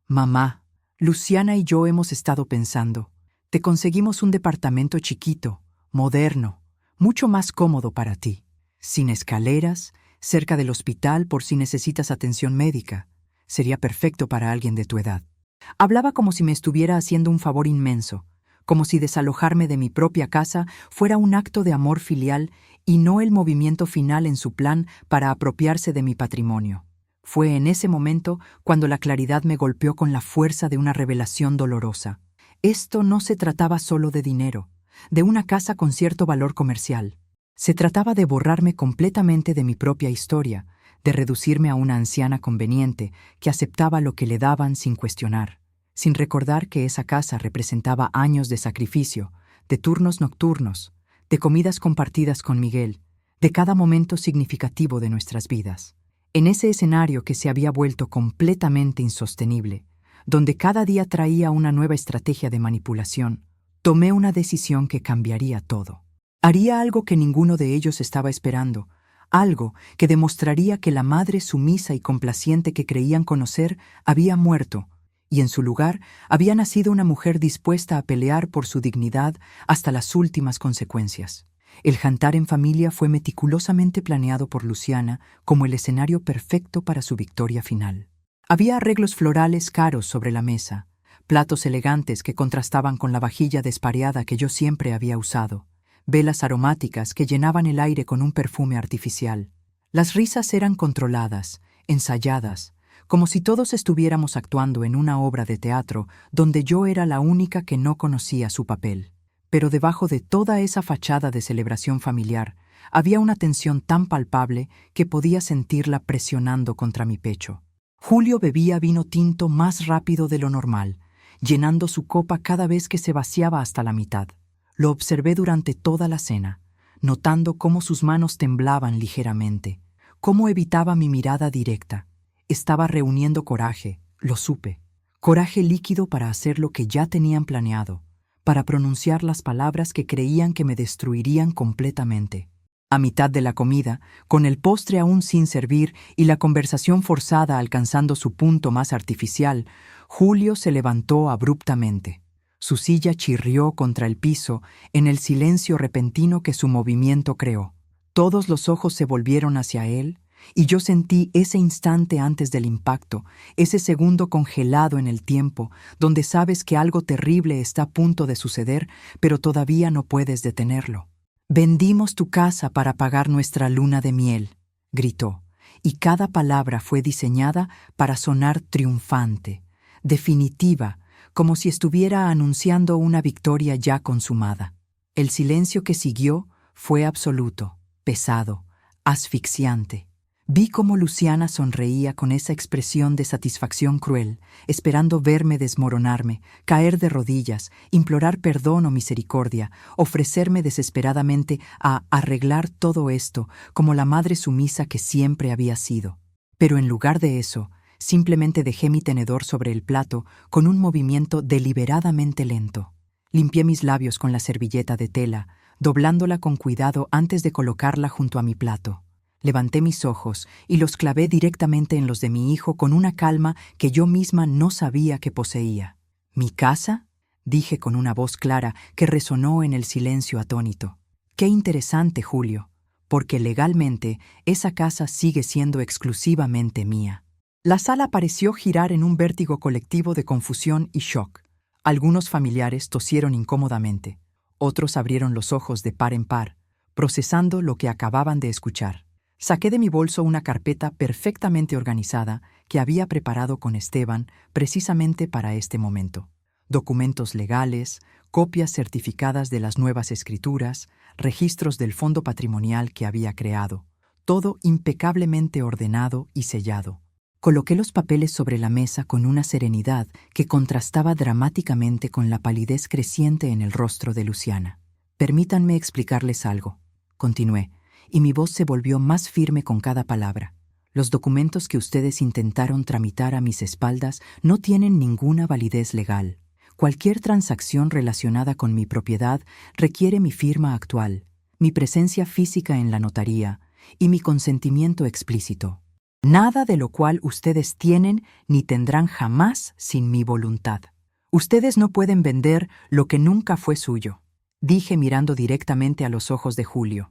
Mamá, Luciana y yo hemos estado pensando. Te conseguimos un departamento chiquito, moderno, mucho más cómodo para ti, sin escaleras, cerca del hospital por si necesitas atención médica. Sería perfecto para alguien de tu edad. Hablaba como si me estuviera haciendo un favor inmenso, como si desalojarme de mi propia casa fuera un acto de amor filial y no el movimiento final en su plan para apropiarse de mi patrimonio. Fue en ese momento cuando la claridad me golpeó con la fuerza de una revelación dolorosa. Esto no se trataba solo de dinero, de una casa con cierto valor comercial. Se trataba de borrarme completamente de mi propia historia, de reducirme a una anciana conveniente que aceptaba lo que le daban sin cuestionar, sin recordar que esa casa representaba años de sacrificio, de turnos nocturnos, de comidas compartidas con Miguel, de cada momento significativo de nuestras vidas. En ese escenario que se había vuelto completamente insostenible, donde cada día traía una nueva estrategia de manipulación, tomé una decisión que cambiaría todo. Haría algo que ninguno de ellos estaba esperando, algo que demostraría que la madre sumisa y complaciente que creían conocer había muerto, y en su lugar había nacido una mujer dispuesta a pelear por su dignidad hasta las últimas consecuencias. El jantar en familia fue meticulosamente planeado por Luciana como el escenario perfecto para su victoria final. Había arreglos florales caros sobre la mesa, platos elegantes que contrastaban con la vajilla despareada que yo siempre había usado, velas aromáticas que llenaban el aire con un perfume artificial. Las risas eran controladas, ensayadas, como si todos estuviéramos actuando en una obra de teatro donde yo era la única que no conocía su papel. Pero debajo de toda esa fachada de celebración familiar, había una tensión tan palpable que podía sentirla presionando contra mi pecho. Julio bebía vino tinto más rápido de lo normal, llenando su copa cada vez que se vaciaba hasta la mitad. Lo observé durante toda la cena, notando cómo sus manos temblaban ligeramente, cómo evitaba mi mirada directa. Estaba reuniendo coraje, lo supe. Coraje líquido para hacer lo que ya tenían planeado, para pronunciar las palabras que creían que me destruirían completamente. A mitad de la comida, con el postre aún sin servir y la conversación forzada alcanzando su punto más artificial, Julio se levantó abruptamente. Su silla chirrió contra el piso en el silencio repentino que su movimiento creó. Todos los ojos se volvieron hacia él, y yo sentí ese instante antes del impacto, ese segundo congelado en el tiempo, donde sabes que algo terrible está a punto de suceder, pero todavía no puedes detenerlo. «Vendimos tu casa para pagar nuestra luna de miel», gritó, y cada palabra fue diseñada para sonar triunfante, definitiva, como si estuviera anunciando una victoria ya consumada. El silencio que siguió fue absoluto, pesado, asfixiante. Vi cómo Luciana sonreía con esa expresión de satisfacción cruel, esperando verme desmoronarme, caer de rodillas, implorar perdón o misericordia, ofrecerme desesperadamente a arreglar todo esto como la madre sumisa que siempre había sido. Pero en lugar de eso, simplemente dejé mi tenedor sobre el plato con un movimiento deliberadamente lento. Limpié mis labios con la servilleta de tela, doblándola con cuidado antes de colocarla junto a mi plato. Levanté mis ojos y los clavé directamente en los de mi hijo con una calma que yo misma no sabía que poseía. «¿Mi casa?», dije con una voz clara que resonó en el silencio atónito. «Qué interesante, Julio, porque legalmente esa casa sigue siendo exclusivamente mía». La sala pareció girar en un vértigo colectivo de confusión y shock. Algunos familiares tosieron incómodamente. Otros abrieron los ojos de par en par, procesando lo que acababan de escuchar. Saqué de mi bolso una carpeta perfectamente organizada que había preparado con Esteban precisamente para este momento. Documentos legales, copias certificadas de las nuevas escrituras, registros del fondo patrimonial que había creado, todo impecablemente ordenado y sellado. Coloqué los papeles sobre la mesa con una serenidad que contrastaba dramáticamente con la palidez creciente en el rostro de Luciana. «Permítanme explicarles algo», continué, y mi voz se volvió más firme con cada palabra. «Los documentos que ustedes intentaron tramitar a mis espaldas no tienen ninguna validez legal. Cualquier transacción relacionada con mi propiedad requiere mi firma actual, mi presencia física en la notaría y mi consentimiento explícito. Nada de lo cual ustedes tienen ni tendrán jamás sin mi voluntad. Ustedes no pueden vender lo que nunca fue suyo», dije mirando directamente a los ojos de Julio.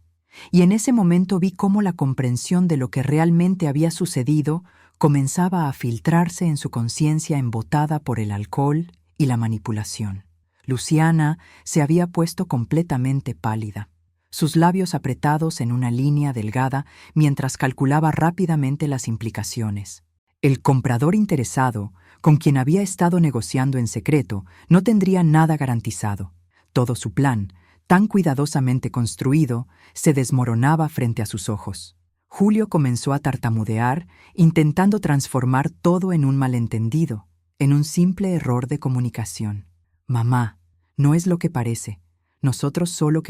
Y en ese momento vi cómo la comprensión de lo que realmente había sucedido comenzaba a filtrarse en su conciencia embotada por el alcohol y la manipulación. Luciana se había puesto completamente pálida, sus labios apretados en una línea delgada mientras calculaba rápidamente las implicaciones. El comprador interesado, con quien había estado negociando en secreto, no tendría nada garantizado. Todo su plan, tan cuidadosamente construido, se desmoronaba frente a sus ojos. Julio comenzó a tartamudear, intentando transformar todo en un malentendido, en un simple error de comunicación. «Mamá, no es lo que parece. Nosotros solo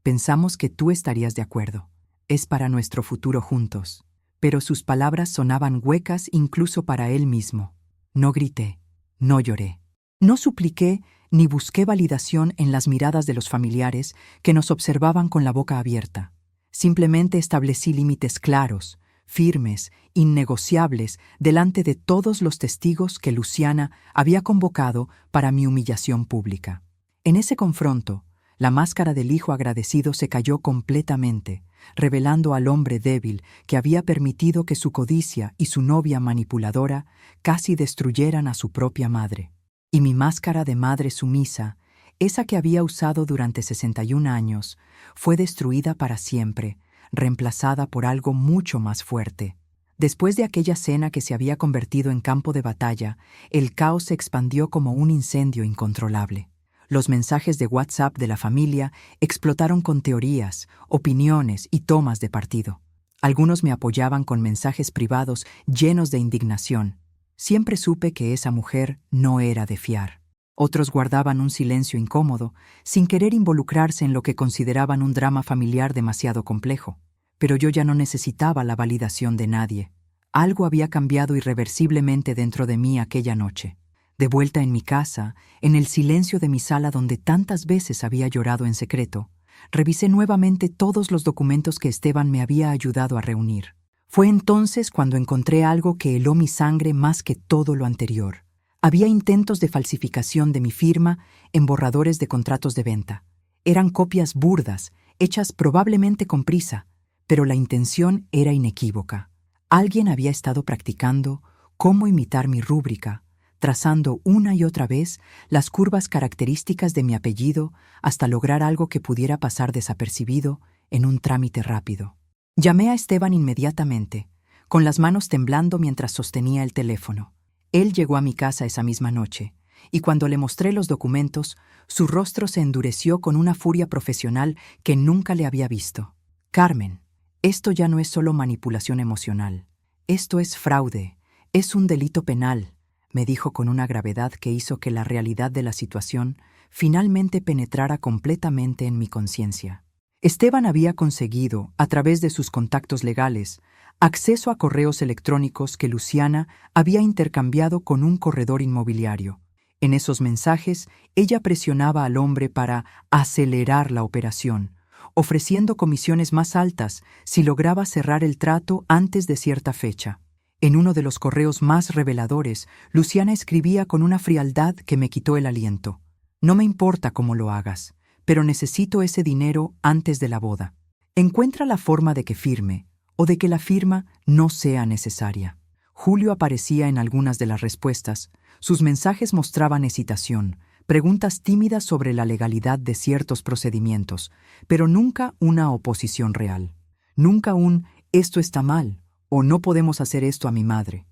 pensamos que tú estarías de acuerdo. Es para nuestro futuro juntos». Pero sus palabras sonaban huecas incluso para él mismo. No grité, no lloré, no supliqué ni busqué validación en las miradas de los familiares que nos observaban con la boca abierta. Simplemente establecí límites claros, firmes, innegociables, delante de todos los testigos que Luciana había convocado para mi humillación pública. En ese confronto, la máscara del hijo agradecido se cayó completamente, revelando al hombre débil que había permitido que su codicia y su novia manipuladora casi destruyeran a su propia madre. Y mi máscara de madre sumisa, esa que había usado durante 61 años, fue destruida para siempre, reemplazada por algo mucho más fuerte. Después de aquella cena que se había convertido en campo de batalla, el caos se expandió como un incendio incontrolable. Los mensajes de WhatsApp de la familia explotaron con teorías, opiniones y tomas de partido. Algunos me apoyaban con mensajes privados llenos de indignación. Siempre supe que esa mujer no era de fiar. Otros guardaban un silencio incómodo, sin querer involucrarse en lo que consideraban un drama familiar demasiado complejo. Pero yo ya no necesitaba la validación de nadie. Algo había cambiado irreversiblemente dentro de mí aquella noche. De vuelta en mi casa, en el silencio de mi sala donde tantas veces había llorado en secreto, revisé nuevamente todos los documentos que Esteban me había ayudado a reunir. Fue entonces cuando encontré algo que heló mi sangre más que todo lo anterior. Había intentos de falsificación de mi firma en borradores de contratos de venta. Eran copias burdas, hechas probablemente con prisa, pero la intención era inequívoca. Alguien había estado practicando cómo imitar mi rúbrica, trazando una y otra vez las curvas características de mi apellido hasta lograr algo que pudiera pasar desapercibido en un trámite rápido. Llamé a Esteban inmediatamente, con las manos temblando mientras sostenía el teléfono. Él llegó a mi casa esa misma noche, y cuando le mostré los documentos, su rostro se endureció con una furia profesional que nunca le había visto. «Carmen, esto ya no es solo manipulación emocional. Esto es fraude, es un delito penal», me dijo con una gravedad que hizo que la realidad de la situación finalmente penetrara completamente en mi conciencia. Esteban había conseguido, a través de sus contactos legales, acceso a correos electrónicos que Luciana había intercambiado con un corredor inmobiliario. En esos mensajes, ella presionaba al hombre para acelerar la operación, ofreciendo comisiones más altas si lograba cerrar el trato antes de cierta fecha. En uno de los correos más reveladores, Luciana escribía con una frialdad que me quitó el aliento. «No me importa cómo lo hagas, pero necesito ese dinero antes de la boda. Encuentra la forma de que firme, o de que la firma no sea necesaria». Julio aparecía en algunas de las respuestas. Sus mensajes mostraban hesitación, preguntas tímidas sobre la legalidad de ciertos procedimientos, pero nunca una oposición real. Nunca un «esto está mal» o «no podemos hacer esto a mi madre».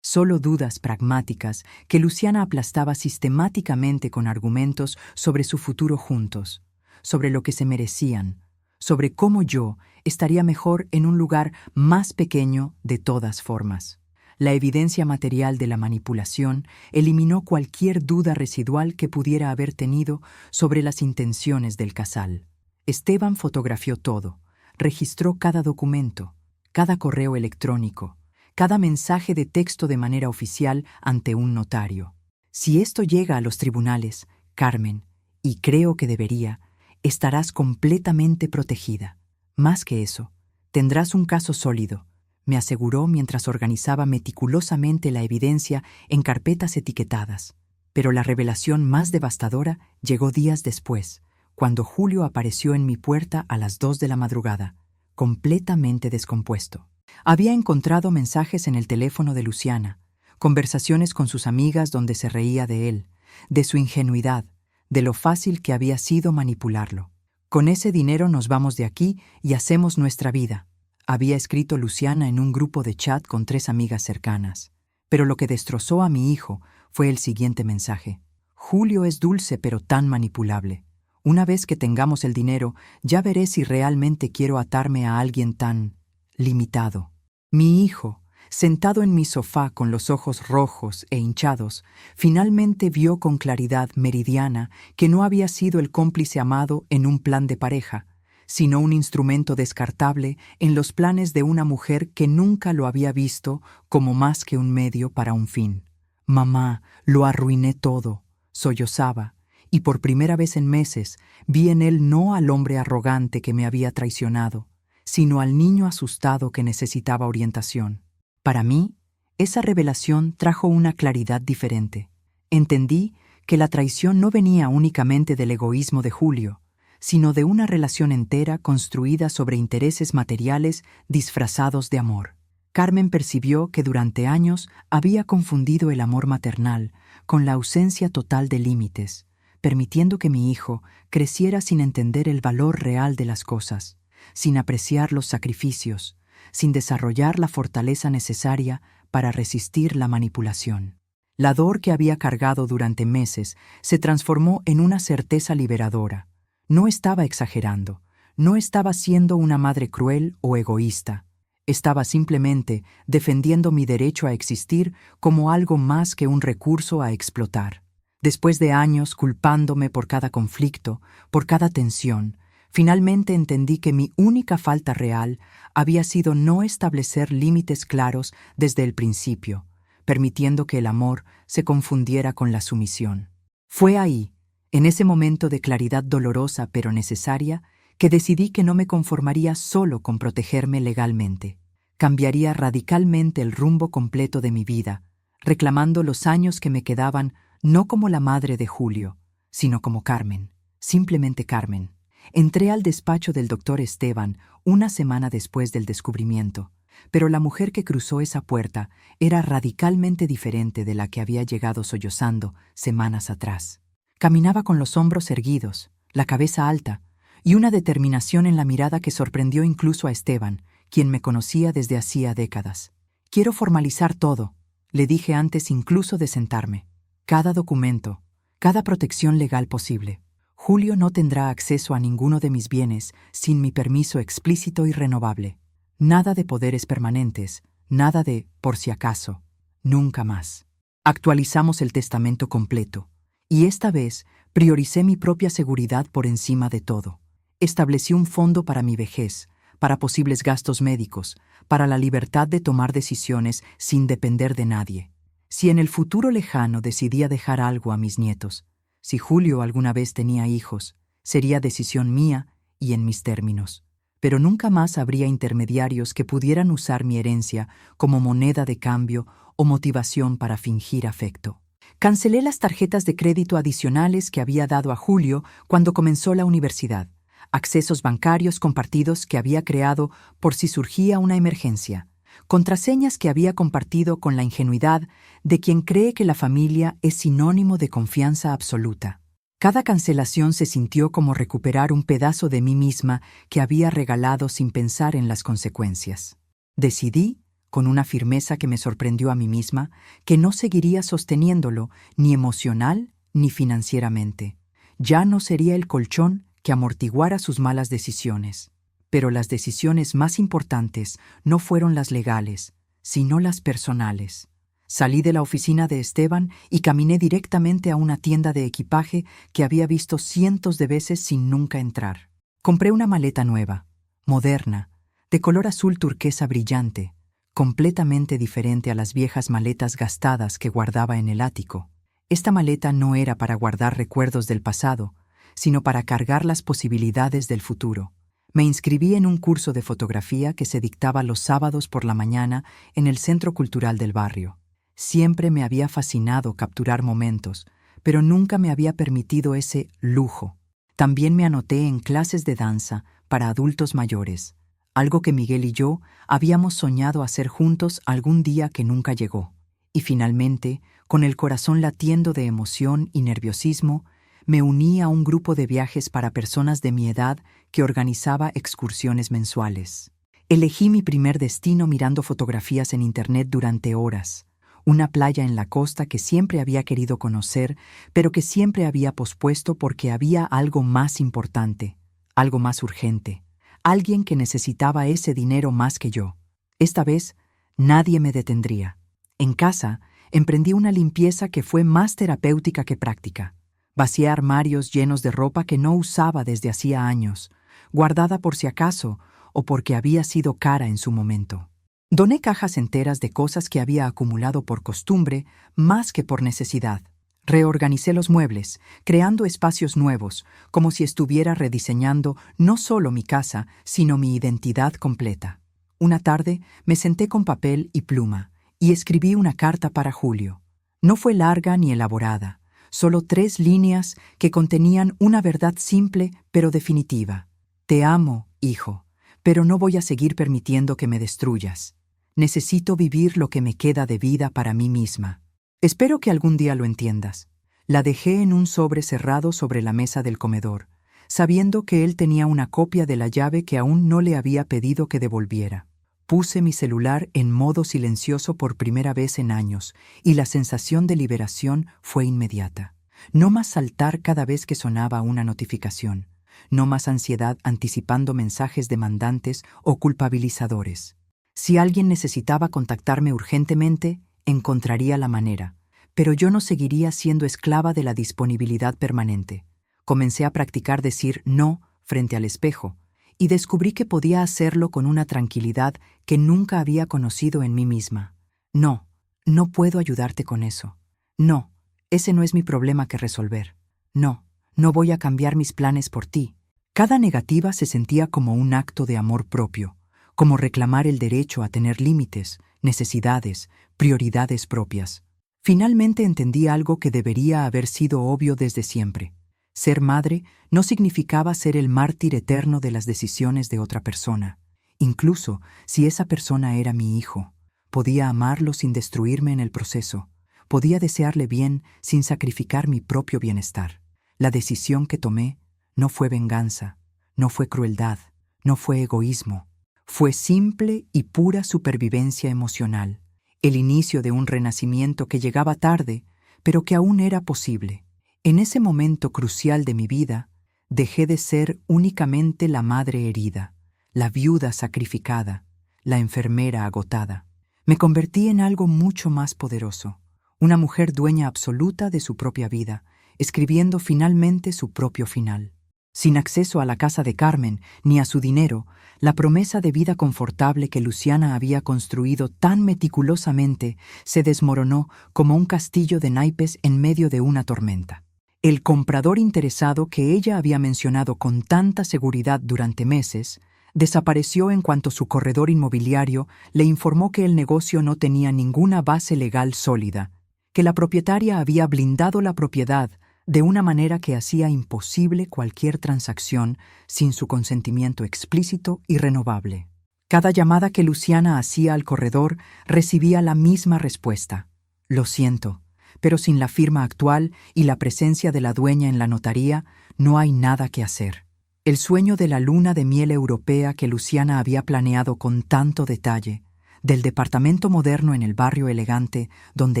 Solo dudas pragmáticas que Luciana aplastaba sistemáticamente con argumentos sobre su futuro juntos, sobre lo que se merecían, sobre cómo yo estaría mejor en un lugar más pequeño de todas formas. La evidencia material de la manipulación eliminó cualquier duda residual que pudiera haber tenido sobre las intenciones del casal. Esteban fotografió todo, registró cada documento, cada correo electrónico, cada mensaje de texto de manera oficial ante un notario. Si esto llega a los tribunales, Carmen, y creo que debería, estarás completamente protegida. Más que eso, tendrás un caso sólido, me aseguró mientras organizaba meticulosamente la evidencia en carpetas etiquetadas. Pero la revelación más devastadora llegó días después, cuando Julio apareció en mi puerta a las 2 de la madrugada, completamente descompuesto. Había encontrado mensajes en el teléfono de Luciana, conversaciones con sus amigas donde se reía de él, de su ingenuidad, de lo fácil que había sido manipularlo. «Con ese dinero nos vamos de aquí y hacemos nuestra vida», había escrito Luciana en un grupo de chat con 3 amigas cercanas. Pero lo que destrozó a mi hijo fue el siguiente mensaje. «Julio es dulce pero tan manipulable. Una vez que tengamos el dinero, ya veré si realmente quiero atarme a alguien tan limitado». Mi hijo, sentado en mi sofá con los ojos rojos e hinchados, finalmente vio con claridad meridiana que no había sido el cómplice amado en un plan de pareja, sino un instrumento descartable en los planes de una mujer que nunca lo había visto como más que un medio para un fin. «Mamá, lo arruiné todo», sollozaba, y por primera vez en meses vi en él no al hombre arrogante que me había traicionado, sino al niño asustado que necesitaba orientación. Para mí, esa revelación trajo una claridad diferente. Entendí que la traición no venía únicamente del egoísmo de Julio, sino de una relación entera construida sobre intereses materiales disfrazados de amor. Carmen percibió que durante años había confundido el amor maternal con la ausencia total de límites, permitiendo que mi hijo creciera sin entender el valor real de las cosas, sin apreciar los sacrificios, sin desarrollar la fortaleza necesaria para resistir la manipulación. La dor que había cargado durante meses se transformó en una certeza liberadora. No estaba exagerando, no estaba siendo una madre cruel o egoísta. Estaba simplemente defendiendo mi derecho a existir como algo más que un recurso a explotar. Después de años culpándome por cada conflicto, por cada tensión, finalmente entendí que mi única falta real había sido no establecer límites claros desde el principio, permitiendo que el amor se confundiera con la sumisión. Fue ahí, en ese momento de claridad dolorosa pero necesaria, que decidí que no me conformaría solo con protegerme legalmente. Cambiaría radicalmente el rumbo completo de mi vida, reclamando los años que me quedaban no como la madre de Julio, sino como Carmen, simplemente Carmen. Entré al despacho del doctor Esteban una semana después del descubrimiento, pero la mujer que cruzó esa puerta era radicalmente diferente de la que había llegado sollozando semanas atrás. Caminaba con los hombros erguidos, la cabeza alta, y una determinación en la mirada que sorprendió incluso a Esteban, quien me conocía desde hacía décadas. «Quiero formalizar todo», le dije antes incluso de sentarme. «Cada documento, cada protección legal posible. Julio no tendrá acceso a ninguno de mis bienes sin mi permiso explícito y renovable. Nada de poderes permanentes, nada de por si acaso, nunca más». Actualizamos el testamento completo, y esta vez prioricé mi propia seguridad por encima de todo. Establecí un fondo para mi vejez, para posibles gastos médicos, para la libertad de tomar decisiones sin depender de nadie. Si en el futuro lejano decidía dejar algo a mis nietos, si Julio alguna vez tenía hijos, sería decisión mía y en mis términos. Pero nunca más habría intermediarios que pudieran usar mi herencia como moneda de cambio o motivación para fingir afecto. Cancelé las tarjetas de crédito adicionales que había dado a Julio cuando comenzó la universidad, accesos bancarios compartidos que había creado por si surgía una emergencia, contraseñas que había compartido con la ingenuidad de quien cree que la familia es sinónimo de confianza absoluta. Cada cancelación se sintió como recuperar un pedazo de mí misma que había regalado sin pensar en las consecuencias. Decidí, con una firmeza que me sorprendió a mí misma, que no seguiría sosteniéndolo ni emocional ni financieramente. Ya no sería el colchón que amortiguara sus malas decisiones. Pero las decisiones más importantes no fueron las legales, sino las personales. Salí de la oficina de Esteban y caminé directamente a una tienda de equipaje que había visto cientos de veces sin nunca entrar. Compré una maleta nueva, moderna, de color azul turquesa brillante, completamente diferente a las viejas maletas gastadas que guardaba en el ático. Esta maleta no era para guardar recuerdos del pasado, sino para cargar las posibilidades del futuro. Me inscribí en un curso de fotografía que se dictaba los sábados por la mañana en el Centro Cultural del barrio. Siempre me había fascinado capturar momentos, pero nunca me había permitido ese lujo. También me anoté en clases de danza para adultos mayores, algo que Miguel y yo habíamos soñado hacer juntos algún día que nunca llegó. Y finalmente, con el corazón latiendo de emoción y nerviosismo, me uní a un grupo de viajes para personas de mi edad que organizaba excursiones mensuales. Elegí mi primer destino mirando fotografías en internet durante horas. Una playa en la costa que siempre había querido conocer, pero que siempre había pospuesto porque había algo más importante, algo más urgente, alguien que necesitaba ese dinero más que yo. Esta vez, nadie me detendría. En casa, emprendí una limpieza que fue más terapéutica que práctica. Vacié armarios llenos de ropa que no usaba desde hacía años, guardada por si acaso o porque había sido cara en su momento. Doné cajas enteras de cosas que había acumulado por costumbre más que por necesidad. Reorganicé los muebles, creando espacios nuevos, como si estuviera rediseñando no solo mi casa, sino mi identidad completa. Una tarde me senté con papel y pluma y escribí una carta para Julio. No fue larga ni elaborada, solo 3 líneas que contenían una verdad simple pero definitiva. Te amo, hijo, pero no voy a seguir permitiendo que me destruyas. Necesito vivir lo que me queda de vida para mí misma. Espero que algún día lo entiendas. La dejé en un sobre cerrado sobre la mesa del comedor, sabiendo que él tenía una copia de la llave que aún no le había pedido que devolviera. Puse mi celular en modo silencioso por primera vez en años, y la sensación de liberación fue inmediata. No más saltar cada vez que sonaba una notificación. No más ansiedad anticipando mensajes demandantes o culpabilizadores. Si alguien necesitaba contactarme urgentemente, encontraría la manera. Pero yo no seguiría siendo esclava de la disponibilidad permanente. Comencé a practicar decir no frente al espejo, y descubrí que podía hacerlo con una tranquilidad que nunca había conocido en mí misma. No, No puedo ayudarte con eso. No, ese no es mi problema que resolver. No, no voy a cambiar mis planes por ti. Cada negativa se sentía como un acto de amor propio, como reclamar el derecho a tener límites, necesidades, prioridades propias. Finalmente entendí algo que debería haber sido obvio desde siempre. Ser madre no significaba ser el mártir eterno de las decisiones de otra persona. Incluso si esa persona era mi hijo, podía amarlo sin destruirme en el proceso. Podía desearle bien sin sacrificar mi propio bienestar. La decisión que tomé no fue venganza, no fue crueldad, no fue egoísmo. Fue simple y pura supervivencia emocional, el inicio de un renacimiento que llegaba tarde, pero que aún era posible. En ese momento crucial de mi vida, dejé de ser únicamente la madre herida, la viuda sacrificada, la enfermera agotada. Me convertí en algo mucho más poderoso, una mujer dueña absoluta de su propia vida, escribiendo finalmente su propio final. Sin acceso a la casa de Carmen ni a su dinero, la promesa de vida confortable que Luciana había construido tan meticulosamente se desmoronó como un castillo de naipes en medio de una tormenta. El comprador interesado que ella había mencionado con tanta seguridad durante meses desapareció en cuanto su corredor inmobiliario le informó que el negocio no tenía ninguna base legal sólida, que la propietaria había blindado la propiedad de una manera que hacía imposible cualquier transacción sin su consentimiento explícito y renovable. Cada llamada que Luciana hacía al corredor recibía la misma respuesta: «Lo siento, pero sin la firma actual y la presencia de la dueña en la notaría, no hay nada que hacer». El sueño de la luna de miel europea que Luciana había planeado con tanto detalle, del departamento moderno en el barrio elegante donde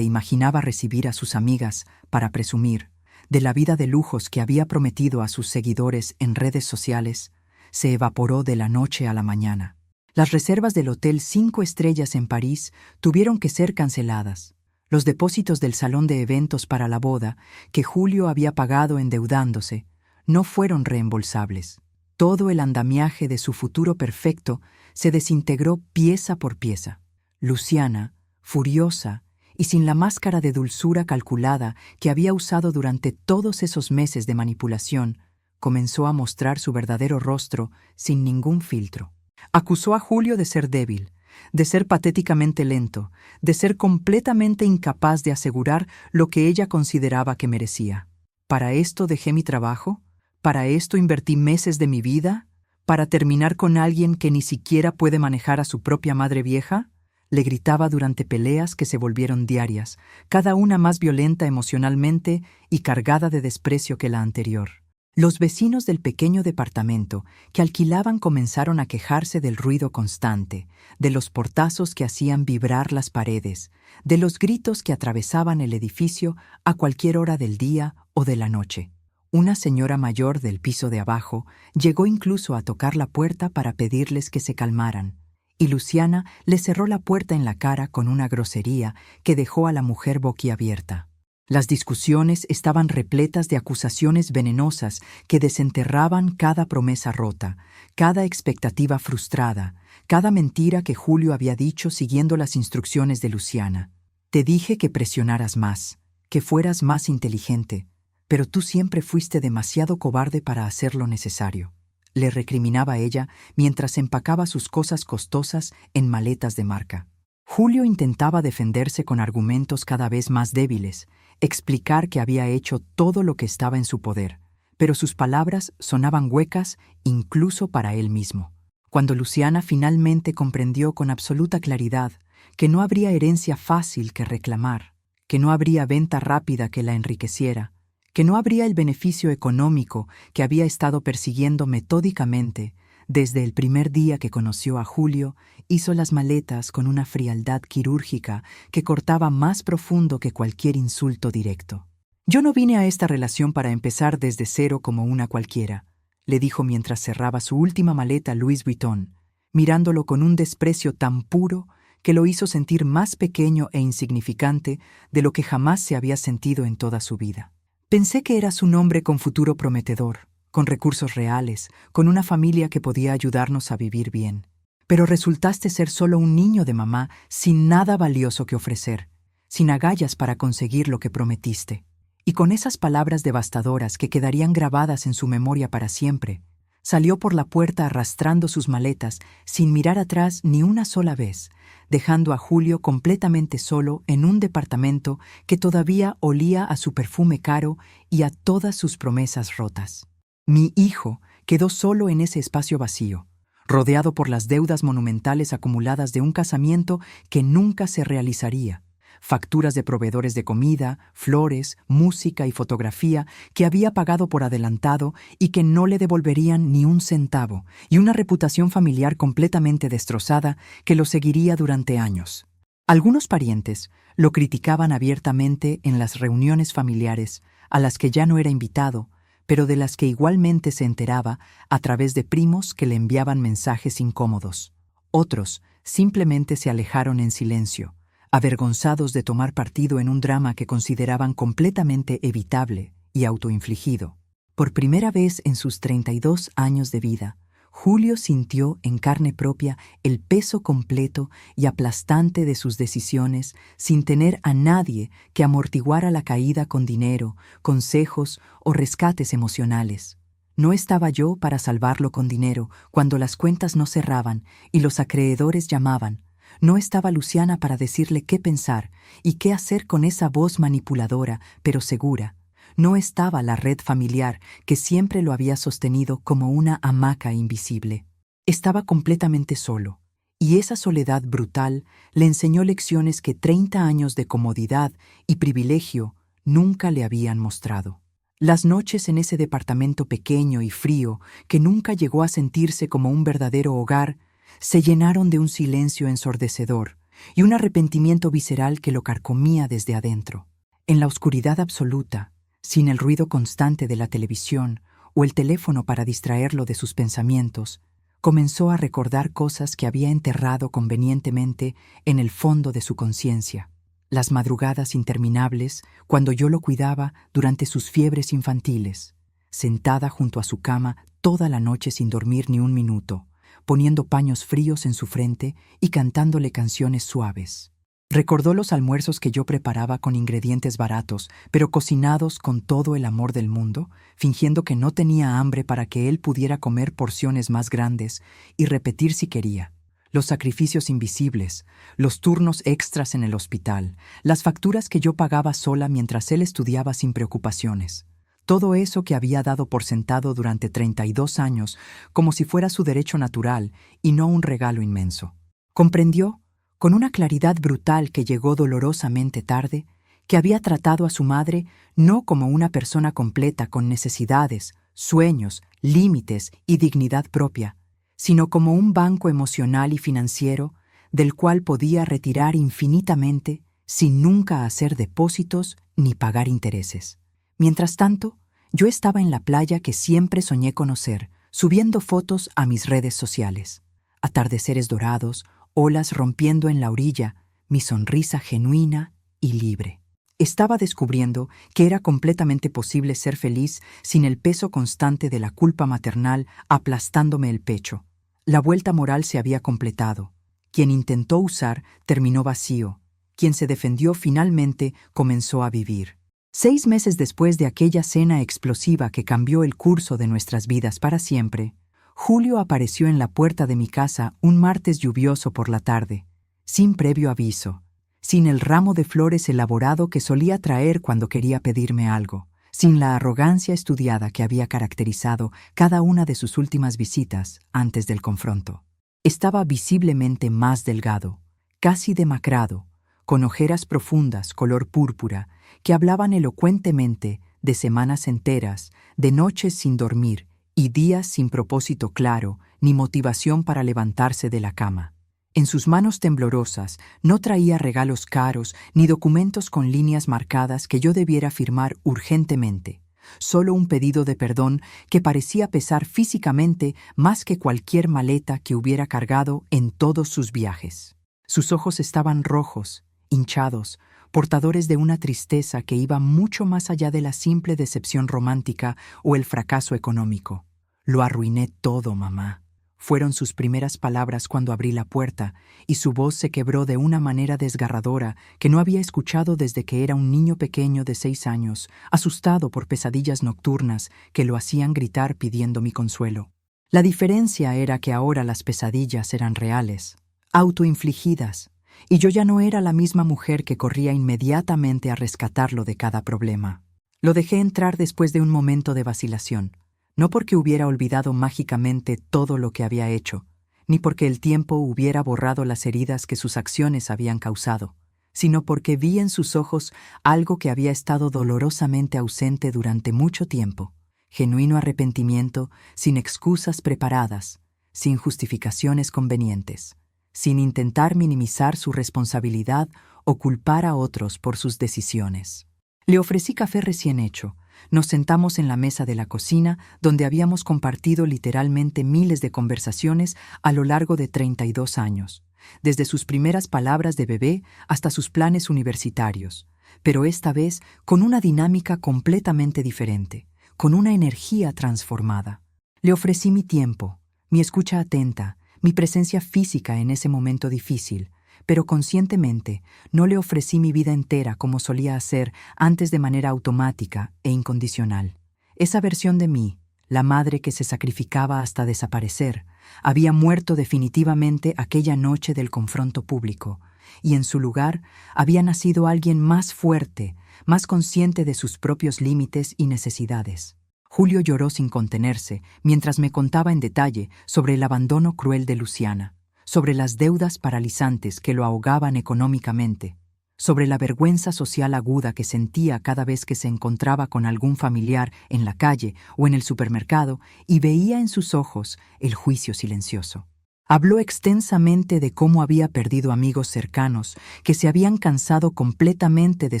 imaginaba recibir a sus amigas para presumir, de la vida de lujos que había prometido a sus seguidores en redes sociales, se evaporó de la noche a la mañana. Las reservas del Hotel 5 Estrellas en París tuvieron que ser canceladas. Los depósitos del salón de eventos para la boda, que Julio había pagado endeudándose, no fueron reembolsables. Todo el andamiaje de su futuro perfecto se desintegró pieza por pieza. Luciana, furiosa y sin la máscara de dulzura calculada que había usado durante todos esos meses de manipulación, comenzó a mostrar su verdadero rostro sin ningún filtro. Acusó a Julio de ser débil, de ser patéticamente lento, de ser completamente incapaz de asegurar lo que ella consideraba que merecía. ¿Para esto dejé mi trabajo? ¿Para esto invertí meses de mi vida? ¿Para terminar con alguien que ni siquiera puede manejar a su propia madre vieja? Le gritaba durante peleas que se volvieron diarias, cada una más violenta emocionalmente y cargada de desprecio que la anterior. Los vecinos del pequeño departamento que alquilaban comenzaron a quejarse del ruido constante, de los portazos que hacían vibrar las paredes, de los gritos que atravesaban el edificio a cualquier hora del día o de la noche. Una señora mayor del piso de abajo llegó incluso a tocar la puerta para pedirles que se calmaran, y Luciana le cerró la puerta en la cara con una grosería que dejó a la mujer boquiabierta. Las discusiones estaban repletas de acusaciones venenosas que desenterraban cada promesa rota, cada expectativa frustrada, cada mentira que Julio había dicho siguiendo las instrucciones de Luciana. Te dije que presionaras más, que fueras más inteligente, pero tú siempre fuiste demasiado cobarde para hacer lo necesario, le recriminaba ella mientras empacaba sus cosas costosas en maletas de marca. Julio intentaba defenderse con argumentos cada vez más débiles, explicar que había hecho todo lo que estaba en su poder, pero sus palabras sonaban huecas incluso para él mismo. Cuando Luciana finalmente comprendió con absoluta claridad que no habría herencia fácil que reclamar, que no habría venta rápida que la enriqueciera, que no habría el beneficio económico que había estado persiguiendo metódicamente desde el primer día que conoció a Julio, hizo las maletas con una frialdad quirúrgica que cortaba más profundo que cualquier insulto directo. «Yo no vine a esta relación para empezar desde cero como una cualquiera», le dijo mientras cerraba su última maleta Louis Vuitton, mirándolo con un desprecio tan puro que lo hizo sentir más pequeño e insignificante de lo que jamás se había sentido en toda su vida. «Pensé que eras un hombre con futuro prometedor, con recursos reales, con una familia que podía ayudarnos a vivir bien. Pero resultaste ser solo un niño de mamá sin nada valioso que ofrecer. sin agallas para conseguir lo que prometiste. Y con esas palabras devastadoras que quedarían grabadas en su memoria para siempre, salió por la puerta arrastrando sus maletas sin mirar atrás ni una sola vez, dejando a Julio completamente solo en un departamento que todavía olía a su perfume caro y a todas sus promesas rotas. Mi hijo quedó solo en ese espacio vacío, rodeado por las deudas monumentales acumuladas de un casamiento que nunca se realizaría, facturas de proveedores de comida, flores, música y fotografía que había pagado por adelantado y que no le devolverían ni un centavo, y una reputación familiar completamente destrozada que lo seguiría durante años. Algunos parientes lo criticaban abiertamente en las reuniones familiares, a las que ya no era invitado, pero de las que igualmente se enteraba a través de primos que le enviaban mensajes incómodos. Otros simplemente se alejaron en silencio, avergonzados de tomar partido en un drama que consideraban completamente evitable y autoinfligido. Por primera vez en sus 32 años de vida, Julio sintió en carne propia el peso completo y aplastante de sus decisiones sin tener a nadie que amortiguara la caída con dinero, consejos o rescates emocionales. No estaba yo para salvarlo con dinero cuando las cuentas no cerraban y los acreedores llamaban. No estaba Luciana para decirle qué pensar y qué hacer con esa voz manipuladora, pero segura. No estaba la red familiar que siempre lo había sostenido como una hamaca invisible. Estaba completamente solo, y esa soledad brutal le enseñó lecciones que 30 años de comodidad y privilegio nunca le habían mostrado. Las noches en ese departamento pequeño y frío, que nunca llegó a sentirse como un verdadero hogar, se llenaron de un silencio ensordecedor y un arrepentimiento visceral que lo carcomía desde adentro. En la oscuridad absoluta, sin el ruido constante de la televisión o el teléfono para distraerlo de sus pensamientos, comenzó a recordar cosas que había enterrado convenientemente en el fondo de su conciencia. Las madrugadas interminables, cuando yo lo cuidaba durante sus fiebres infantiles, sentada junto a su cama toda la noche sin dormir ni un minuto, poniendo paños fríos en su frente y cantándole canciones suaves. Recordó los almuerzos que yo preparaba con ingredientes baratos, pero cocinados con todo el amor del mundo, fingiendo que no tenía hambre para que él pudiera comer porciones más grandes y repetir si quería. Los sacrificios invisibles, los turnos extras en el hospital, las facturas que yo pagaba sola mientras él estudiaba sin preocupaciones. Todo eso que había dado por sentado durante 32 años como si fuera su derecho natural y no un regalo inmenso. Comprendió, con una claridad brutal que llegó dolorosamente tarde, que había tratado a su madre no como una persona completa con necesidades, sueños, límites y dignidad propia, sino como un banco emocional y financiero del cual podía retirar infinitamente sin nunca hacer depósitos ni pagar intereses. Mientras tanto, yo estaba en la playa que siempre soñé conocer, subiendo fotos a mis redes sociales. Atardeceres dorados, olas rompiendo en la orilla, mi sonrisa genuina y libre. Estaba descubriendo que era completamente posible ser feliz sin el peso constante de la culpa maternal aplastándome el pecho. La vuelta moral se había completado. Quien intentó usar terminó vacío. Quien se defendió finalmente comenzó a vivir. 6 meses después de aquella cena explosiva que cambió el curso de nuestras vidas para siempre, Julio apareció en la puerta de mi casa un martes lluvioso por la tarde, sin previo aviso, sin el ramo de flores elaborado que solía traer cuando quería pedirme algo, sin la arrogancia estudiada que había caracterizado cada una de sus últimas visitas antes del confronto. Estaba visiblemente más delgado, casi demacrado, con ojeras profundas color púrpura que hablaban elocuentemente de semanas enteras, de noches sin dormir y días sin propósito claro ni motivación para levantarse de la cama. En sus manos temblorosas no traía regalos caros ni documentos con líneas marcadas que yo debiera firmar urgentemente, solo un pedido de perdón que parecía pesar físicamente más que cualquier maleta que hubiera cargado en todos sus viajes. Sus ojos estaban rojos, hinchados, portadores de una tristeza que iba mucho más allá de la simple decepción romántica o el fracaso económico. Lo arruiné todo, mamá. Fueron sus primeras palabras cuando abrí la puerta, y su voz se quebró de una manera desgarradora que no había escuchado desde que era un niño pequeño de 6 años, asustado por pesadillas nocturnas que lo hacían gritar pidiendo mi consuelo. La diferencia era que ahora las pesadillas eran reales, autoinfligidas, y yo ya no era la misma mujer que corría inmediatamente a rescatarlo de cada problema. Lo dejé entrar después de un momento de vacilación, no porque hubiera olvidado mágicamente todo lo que había hecho, ni porque el tiempo hubiera borrado las heridas que sus acciones habían causado, sino porque vi en sus ojos algo que había estado dolorosamente ausente durante mucho tiempo: genuino arrepentimiento, sin excusas preparadas, sin justificaciones convenientes, sin intentar minimizar su responsabilidad o culpar a otros por sus decisiones. Le ofrecí café recién hecho. Nos sentamos en la mesa de la cocina, donde habíamos compartido literalmente miles de conversaciones a lo largo de 32 años, desde sus primeras palabras de bebé hasta sus planes universitarios, pero esta vez con una dinámica completamente diferente, con una energía transformada. Le ofrecí mi tiempo, mi escucha atenta, mi presencia física en ese momento difícil, pero conscientemente no le ofrecí mi vida entera como solía hacer antes de manera automática e incondicional. Esa versión de mí, la madre que se sacrificaba hasta desaparecer, había muerto definitivamente aquella noche del confronto público, y en su lugar había nacido alguien más fuerte, más consciente de sus propios límites y necesidades. Julio lloró sin contenerse mientras me contaba en detalle sobre el abandono cruel de Luciana, sobre las deudas paralizantes que lo ahogaban económicamente, sobre la vergüenza social aguda que sentía cada vez que se encontraba con algún familiar en la calle o en el supermercado y veía en sus ojos el juicio silencioso. Habló extensamente de cómo había perdido amigos cercanos que se habían cansado completamente de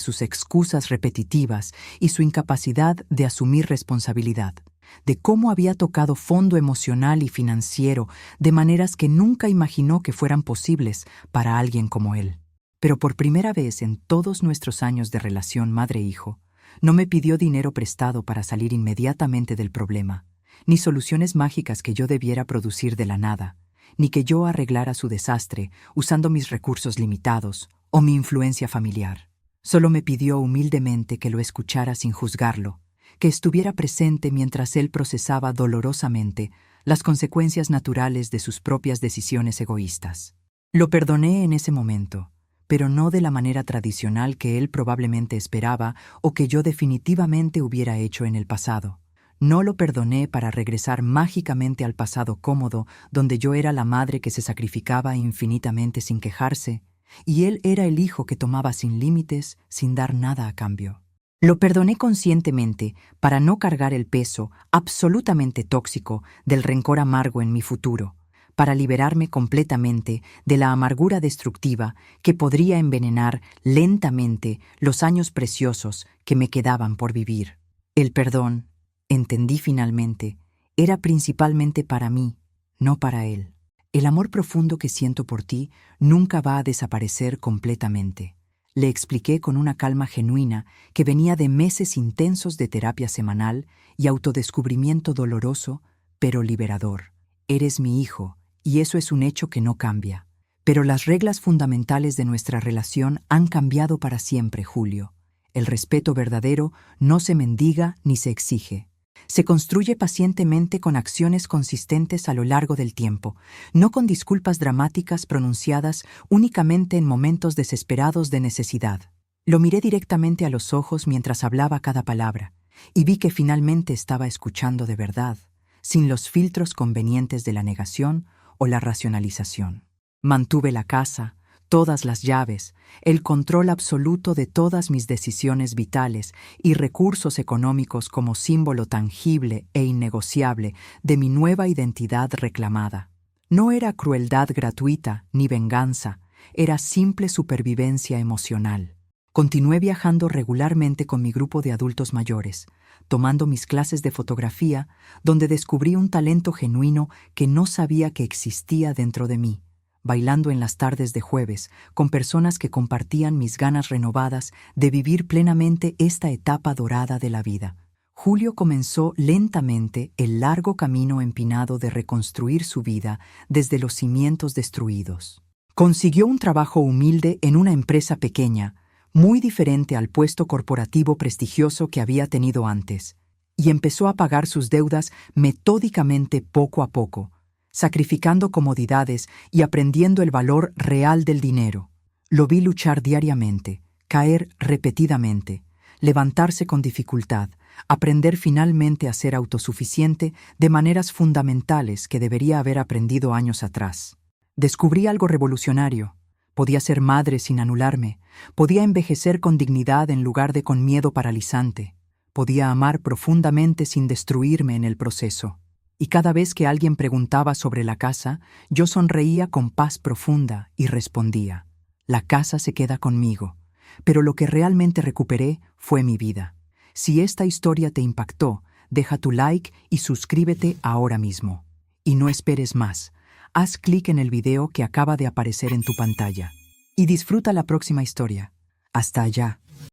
sus excusas repetitivas y su incapacidad de asumir responsabilidad, de cómo había tocado fondo emocional y financiero de maneras que nunca imaginó que fueran posibles para alguien como él. Pero por primera vez en todos nuestros años de relación madre-hijo, no me pidió dinero prestado para salir inmediatamente del problema, ni soluciones mágicas que yo debiera producir de la nada, ni que yo arreglara su desastre usando mis recursos limitados o mi influencia familiar. Solo me pidió humildemente que lo escuchara sin juzgarlo, que estuviera presente mientras él procesaba dolorosamente las consecuencias naturales de sus propias decisiones egoístas. Lo perdoné en ese momento, pero no de la manera tradicional que él probablemente esperaba o que yo definitivamente hubiera hecho en el pasado. No lo perdoné para regresar mágicamente al pasado cómodo, donde yo era la madre que se sacrificaba infinitamente sin quejarse, y él era el hijo que tomaba sin límites, sin dar nada a cambio. Lo perdoné conscientemente para no cargar el peso absolutamente tóxico del rencor amargo en mi futuro, para liberarme completamente de la amargura destructiva que podría envenenar lentamente los años preciosos que me quedaban por vivir. El perdón, entendí finalmente, era principalmente para mí, no para él. El amor profundo que siento por ti nunca va a desaparecer completamente. Le expliqué con una calma genuina que venía de meses intensos de terapia semanal y autodescubrimiento doloroso, pero liberador. Eres mi hijo, y eso es un hecho que no cambia. Pero las reglas fundamentales de nuestra relación han cambiado para siempre, Julio. El respeto verdadero no se mendiga ni se exige. Se construye pacientemente con acciones consistentes a lo largo del tiempo, no con disculpas dramáticas pronunciadas únicamente en momentos desesperados de necesidad. Lo miré directamente a los ojos mientras hablaba cada palabra, y vi que finalmente estaba escuchando de verdad, sin los filtros convenientes de la negación o la racionalización. Mantuve la casa, todas las llaves, el control absoluto de todas mis decisiones vitales y recursos económicos como símbolo tangible e innegociable de mi nueva identidad reclamada. No era crueldad gratuita ni venganza, era simple supervivencia emocional. Continué viajando regularmente con mi grupo de adultos mayores, tomando mis clases de fotografía, donde descubrí un talento genuino que no sabía que existía dentro de mí, bailando en las tardes de jueves con personas que compartían mis ganas renovadas de vivir plenamente esta etapa dorada de la vida. Julio comenzó lentamente el largo camino empinado de reconstruir su vida desde los cimientos destruidos. Consiguió un trabajo humilde en una empresa pequeña, muy diferente al puesto corporativo prestigioso que había tenido antes, y empezó a pagar sus deudas metódicamente poco a poco, sacrificando comodidades y aprendiendo el valor real del dinero. Lo vi luchar diariamente, caer repetidamente, levantarse con dificultad, aprender finalmente a ser autosuficiente de maneras fundamentales que debería haber aprendido años atrás. Descubrí algo revolucionario. Podía ser madre sin anularme, podía envejecer con dignidad en lugar de con miedo paralizante, podía amar profundamente sin destruirme en el proceso. Y cada vez que alguien preguntaba sobre la casa, yo sonreía con paz profunda y respondía: la casa se queda conmigo, pero lo que realmente recuperé fue mi vida. Si esta historia te impactó, deja tu like y suscríbete ahora mismo. Y no esperes más. Haz clic en el video que acaba de aparecer en tu pantalla y disfruta la próxima historia. Hasta allá.